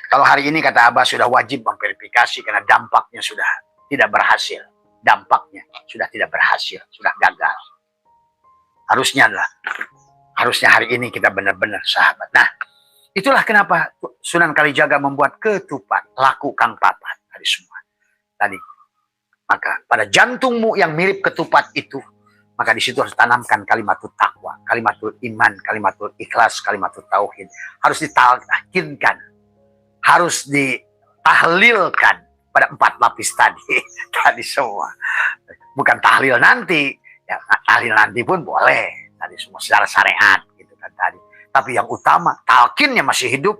Kalau hari ini kata Abah sudah wajib memverifikasi karena dampaknya sudah tidak berhasil. Dampaknya sudah tidak berhasil, sudah gagal. Harusnya hari ini kita benar-benar sahabat. Nah, itulah kenapa Sunan Kalijaga membuat ketupat laku kang papat tadi semua. Tadi, maka pada jantungmu yang mirip ketupat itu, maka di situ harus tanamkan kalimatul takwa, kalimatul iman, kalimatul ikhlas, kalimatul tauhid. Harus ditalkinkan, harus ditahlilkan pada 4 lapis tadi semua. Bukan tahlil nanti, ya tahlil nanti pun boleh tadi semua secara syariat gitu kan tadi. Tapi yang utama talkinnya masih hidup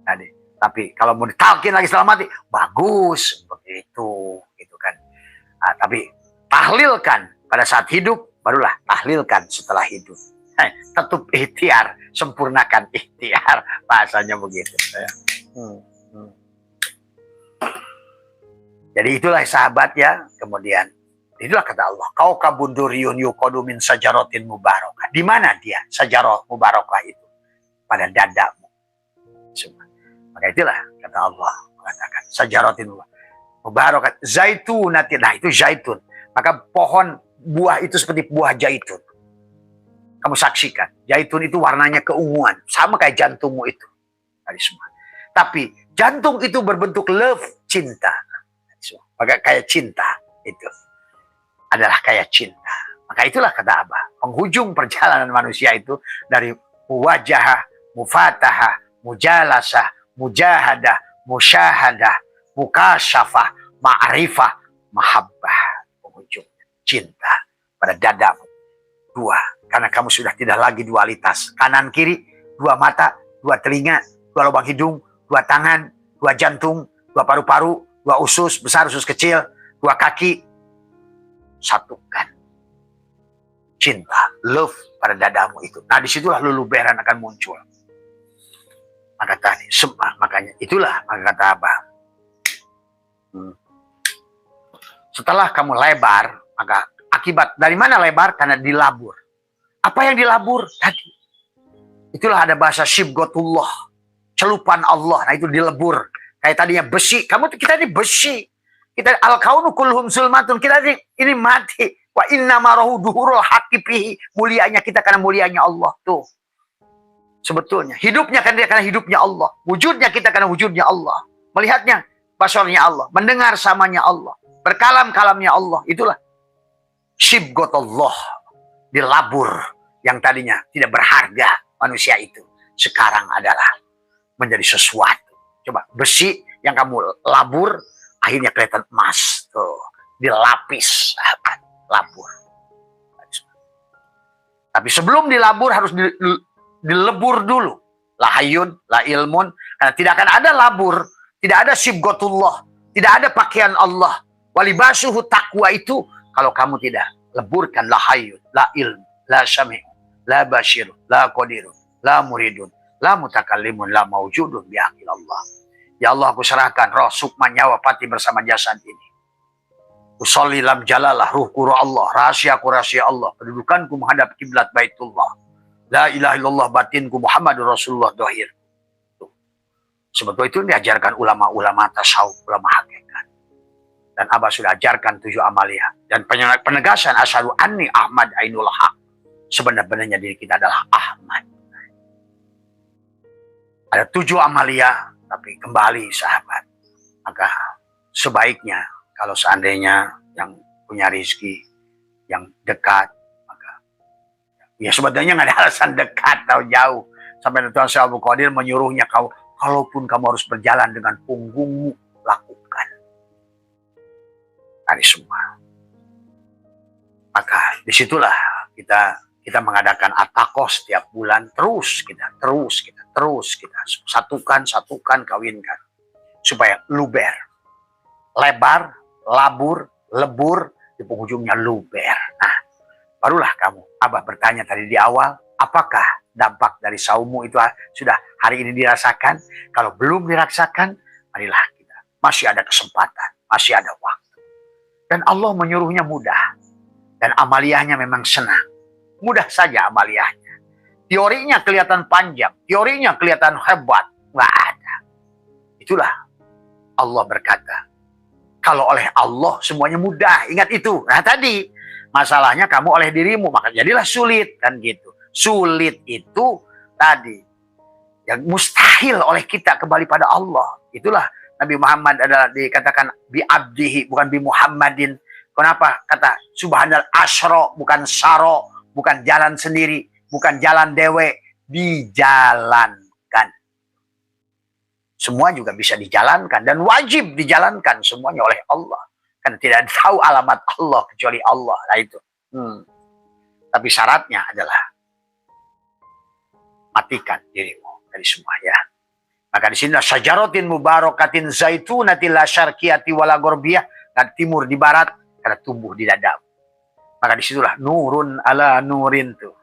tadi. Tapi kalau mau ditalkin lagi setelah mati, bagus seperti itu gitu kan. Nah, tapi Tahlilkan pada saat hidup, barulah tahlilkan setelah hidup. Tetap ikhtiar, sempurnakan ikhtiar, bahasanya begitu. Jadi itulah sahabat ya. Kemudian itulah kata Allah, kau kabunduriyun yuqadu min sajaratin mubarakah. Di mana dia sajarah mubarakah itu? Pada dadamu. Maka itulah kata Allah mengatakan sajaratin mubarakah zaitunati. Nah itu zaitun. Maka pohon buah itu seperti buah zaitun. Kamu saksikan, zaitun itu warnanya keunguan, sama kayak jantungmu itu. Tadi semua. Tapi jantung itu berbentuk love, cinta. Maka kayak cinta itu adalah kayak cinta. Maka itulah kata Abah, penghujung perjalanan manusia itu dari muwajahah, mufatahah, mujalasah, mujahadah, musyahadah, mukasyafah, ma'rifah, mahabbah. Penghujung cinta pada dadamu. Dua, karena kamu sudah tidak lagi dualitas. Kanan kiri, dua mata, dua telinga, dua lubang hidung, dua tangan, dua jantung, dua paru-paru, dua usus besar, usus kecil, dua kaki. Satukan cinta, love pada dadamu itu. Nah disitulah luluberan akan muncul. Maka tadi sembah, makanya itulah maka kata Abah. Setelah kamu lebar, maka akibat dari mana lebar? Karena dilabur. Apa yang dilabur tadi? Itulah ada bahasa syibghatullah, celupan Allah. Nah itu dilebur. Kayak tadinya besi, kita ini besi. Kita al-kaunu kulluhum zulmatun. Kita ini mati. Wa inna marahu duhurul haqifihi. Mulianya kita karena mulianya Allah. Tuh. Sebetulnya. Hidupnya karena hidupnya Allah. Wujudnya kita karena wujudnya Allah. Melihatnya basarnya Allah. Mendengar samanya Allah. Berkalam-kalamnya Allah. Itulah syibghatullah. Dilabur. Yang tadinya tidak berharga manusia itu. Sekarang adalah menjadi sesuatu. Coba besi yang kamu labur akhirnya kelihatan emas. Tuh, dilapis, labur. Tapi sebelum dilabur harus dilebur dulu. La hayyun, la ilmun. Karena tidak akan ada labur, tidak ada sibghatullah, tidak ada pakaian Allah. Walibasuhu taqwa itu kalau kamu tidak leburkan la hayyun, la ilm, la syami', la basyir, la qadirun, la muridun, la mutakallimun, la mawjudun bihaqqil Allah. Ya Allah, aku serahkan roh, sukma, nyawa, pati bersama jasad ini. Usolli lam jalalah, ruhku roh Allah, rahasiaku rahasia Allah, kedudukanku menghadap kiblat Baitullah. La ilaha illallah, batinku Muhammadur Rasulullah dohir. Sebetulnya itu diajarkan ulama-ulama tasawuf, ulama hakikat. Dan Abah sudah ajarkan 7 amaliyah. Dan penegasan asyhadu anni Ahmad ainul haq. Sebenarnya diri kita adalah Ahmad. Ada 7 amaliyah. Tapi kembali sahabat, maka sebaiknya kalau seandainya yang punya rezeki yang dekat, maka ya sebetulnya nggak ada alasan dekat atau jauh. Sampai Tuan Syekh Abdul Qadir menyuruhnya, kalaupun kamu harus berjalan dengan punggungmu, lakukan. Dari semua. Maka disitulah kita mengadakan atakoh setiap bulan, terus kita satukan, kawinkan supaya luber, lebar, labur, lebur, di penghujungnya luber. Nah, barulah kamu, Abah bertanya tadi di awal, apakah dampak dari saummu itu sudah hari ini dirasakan? Kalau belum dirasakan, marilah kita, masih ada kesempatan, masih ada waktu. Dan Allah menyuruhnya mudah, dan amaliyahnya memang senang. Mudah saja amaliyahnya. Teorinya kelihatan panjang. Teorinya kelihatan hebat. Nggak ada. Itulah Allah berkata. Kalau oleh Allah semuanya mudah. Ingat itu. Nah tadi. Masalahnya kamu oleh dirimu. Maka jadilah sulit. Kan gitu. Sulit itu tadi. Yang mustahil oleh kita kembali pada Allah. Itulah Nabi Muhammad adalah dikatakan bi abdihi. Bukan bi Muhammadin. Kenapa? Kata subhanal asyro. Bukan syaro. Bukan jalan sendiri, bukan jalan dewe, dijalankan. Semua juga bisa dijalankan dan wajib dijalankan semuanya oleh Allah. Karena tidak tahu alamat Allah kecuali Allah. Nah itu. Tapi syaratnya adalah matikan dirimu dari semua ya. Maka di sini syajaratin mubarakatin zaitunati la syarqiyati wala gharbiyah, dari timur di barat karena tumbuh di dadamu. Maka disitulah nurun ala nurin tuh.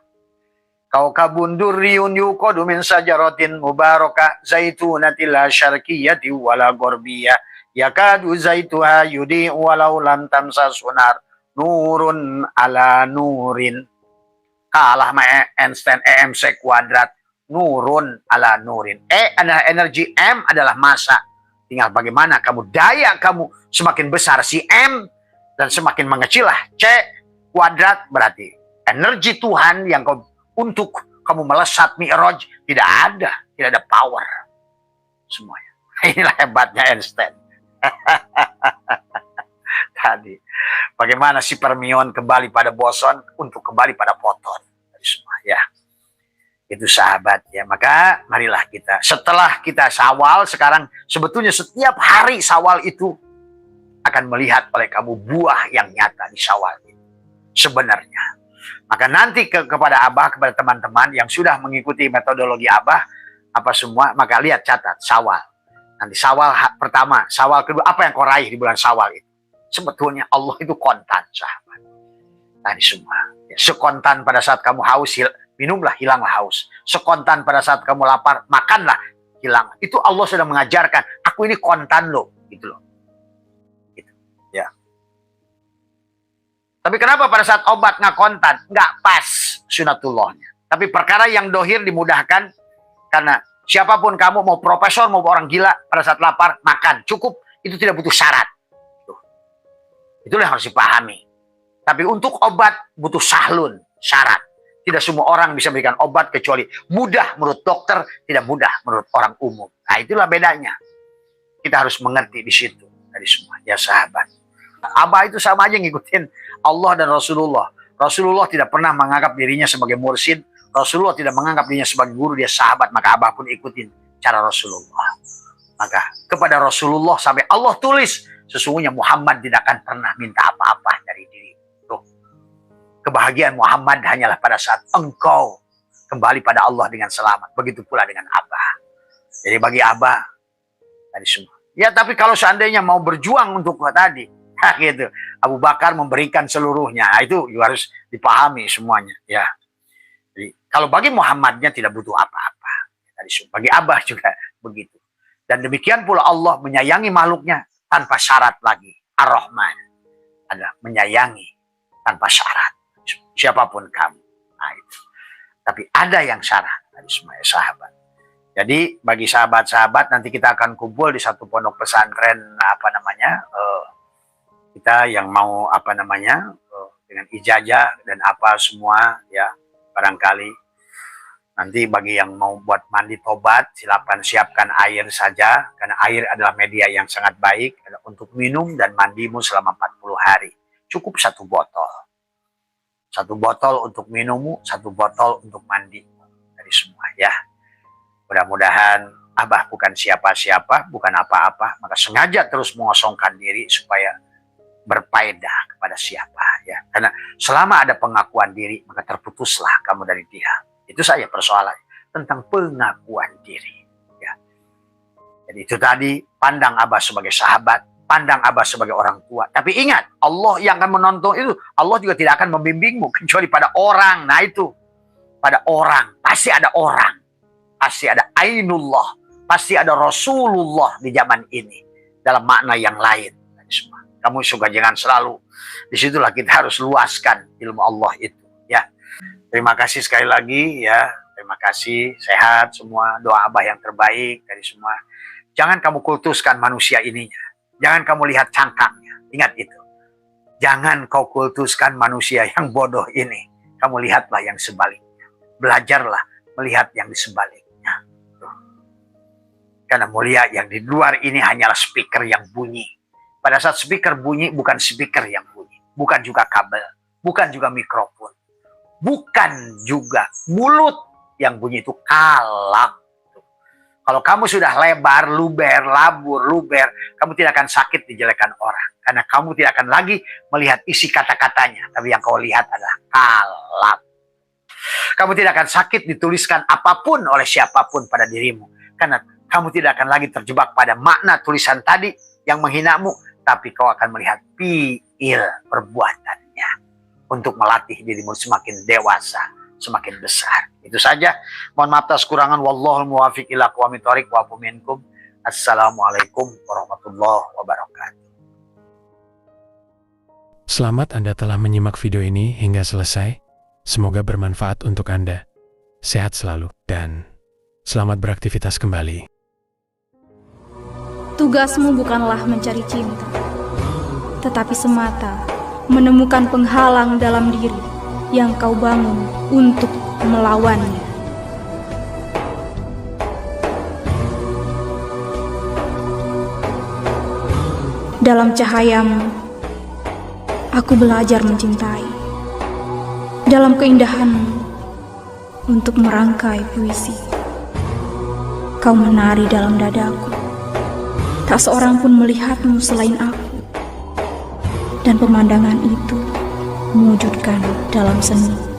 Kaukabun durriyun yuqadu min sajaratin mubarakah zaitunatil la syarqiyyati wala gharbiyah yakadu zaituha yudi'u walau lam tamsa sunar nurun ala nurin. Kalah sama Einstein EMC kuadrat. Nurun ala nurin. E adalah energi, M adalah massa. Tinggal bagaimana kamu, daya kamu semakin besar si M dan semakin mengecillah C kuadrat, berarti energi Tuhan yang kau untuk kamu melesat mi'raj tidak ada power semuanya. Inilah hebatnya Einstein. Tadi bagaimana si fermion kembali pada boson untuk kembali pada foton semua ya. Itu sahabat ya. Maka marilah kita setelah kita Syawal, sekarang sebetulnya setiap hari Syawal itu akan melihat oleh kamu buah yang nyata di Syawal itu sebenarnya. Maka nanti kepada Abah, kepada teman-teman yang sudah mengikuti metodologi Abah, apa semua, maka lihat catat Syawal. Nanti Syawal pertama, Syawal kedua, apa yang kau raih di bulan Syawal itu? Sebetulnya Allah itu kontan, sahabat. Tadi semua. Ya, sekontan pada saat kamu haus, minumlah, hilanglah haus. Sekontan pada saat kamu lapar, makanlah, hilang. Itu Allah sudah mengajarkan, aku ini kontan loh, gitu loh. Gitu. Ya. Tapi kenapa pada saat obat nggak kontan? Nggak pas sunatullahnya. Tapi perkara yang dohir dimudahkan karena siapapun kamu, mau profesor, mau orang gila, pada saat lapar, makan. Cukup, itu tidak butuh syarat. Itulah yang harus dipahami. Tapi untuk obat butuh sahlun, syarat. Tidak semua orang bisa memberikan obat kecuali mudah menurut dokter, tidak mudah menurut orang umum. Nah itulah bedanya. Kita harus mengerti di situ. Dari semua, ya sahabat. Abah itu sama aja ngikutin Allah dan Rasulullah. Rasulullah tidak pernah menganggap dirinya sebagai mursyid. Rasulullah tidak menganggap dirinya sebagai guru, dia sahabat. Maka Abah pun ikutin cara Rasulullah. Maka kepada Rasulullah sampai Allah tulis, sesungguhnya Muhammad tidak akan pernah minta apa-apa dari diri. Tuh. Kebahagiaan Muhammad hanyalah pada saat engkau kembali pada Allah dengan selamat. Begitu pula dengan Abah. Jadi bagi Abah, tadi semua. Ya tapi kalau seandainya mau berjuang untuk tadi, gitu. Abu Bakar memberikan seluruhnya. Itu juga harus dipahami semuanya. Ya. Jadi, kalau bagi Muhammadnya tidak butuh apa-apa. Bagi Abah juga begitu. Dan demikian pula Allah menyayangi makhluknya tanpa syarat lagi. Ar-Rahman adalah menyayangi tanpa syarat. Siapapun kamu. Nah, itu. Tapi ada yang syarat. Tadi semua sahabat. Jadi bagi sahabat-sahabat nanti kita akan kumpul di satu pondok pesantren kita yang mau dengan ijazah dan apa semua ya barangkali nanti bagi yang mau buat mandi tobat silakan siapkan air saja karena air adalah media yang sangat baik untuk minum dan mandimu selama 40 hari cukup satu botol untuk minummu, satu botol untuk mandimu dari semua ya. Mudah-mudahan Abah bukan siapa-siapa, bukan apa-apa, maka sengaja terus mengosongkan diri supaya berfaedah kepada siapa ya. Karena selama ada pengakuan diri maka terputuslah kamu dari dia. Itu saja persoalannya tentang pengakuan diri ya. Jadi itu tadi, pandang Abah sebagai sahabat, pandang Abah sebagai orang tua. Tapi ingat, Allah yang akan menonton itu, Allah juga tidak akan membimbingmu kecuali pada orang. Nah itu, pada orang, pasti ada orang. Pasti ada Ainullah, pasti ada Rasulullah di zaman ini dalam makna yang lain. Kamu juga jangan selalu, disitulah kita harus luaskan ilmu Allah itu ya. Terima kasih sekali lagi ya, terima kasih, sehat semua, doa Abah yang terbaik dari semua. Jangan kamu kultuskan manusia ininya, jangan kamu lihat cangkangnya, ingat itu. Jangan kau kultuskan manusia yang bodoh ini, kamu lihatlah yang sebaliknya. Belajarlah melihat yang di sebaliknya. Karena mulia yang di luar ini hanyalah speaker yang bunyi. Pada saat speaker bunyi, bukan speaker yang bunyi. Bukan juga kabel. Bukan juga mikrofon. Bukan juga mulut yang bunyi, itu kalam. Kalau kamu sudah lebar, luber, labur, luber, kamu tidak akan sakit dijelekan orang. Karena kamu tidak akan lagi melihat isi kata-katanya. Tapi yang kau lihat adalah kalam. Kamu tidak akan sakit dituliskan apapun oleh siapapun pada dirimu. Karena kamu tidak akan lagi terjebak pada makna tulisan tadi yang menghinamu. Tapi kau akan melihat fi'il perbuatannya. untuk melatih dirimu semakin dewasa, semakin besar. Itu saja. Mohon maaf atas kurangan. Wallahul muwaffiq ila aqwamit thoriq wa afu minkum. Assalamualaikum warahmatullahi wabarakatuh. Selamat Anda telah menyimak video ini hingga selesai. Semoga bermanfaat untuk Anda. Sehat selalu dan selamat beraktivitas kembali. Tugasmu bukanlah mencari cinta, tetapi semata menemukan penghalang dalam diri yang kau bangun untuk melawannya. Dalam cahayamu, aku belajar mencintai. Dalam keindahanmu, untuk merangkai puisi. Kau menari dalam dadaku. Tak seorang pun melihatmu selain aku. Dan pemandangan itu mewujudkan dalam seni.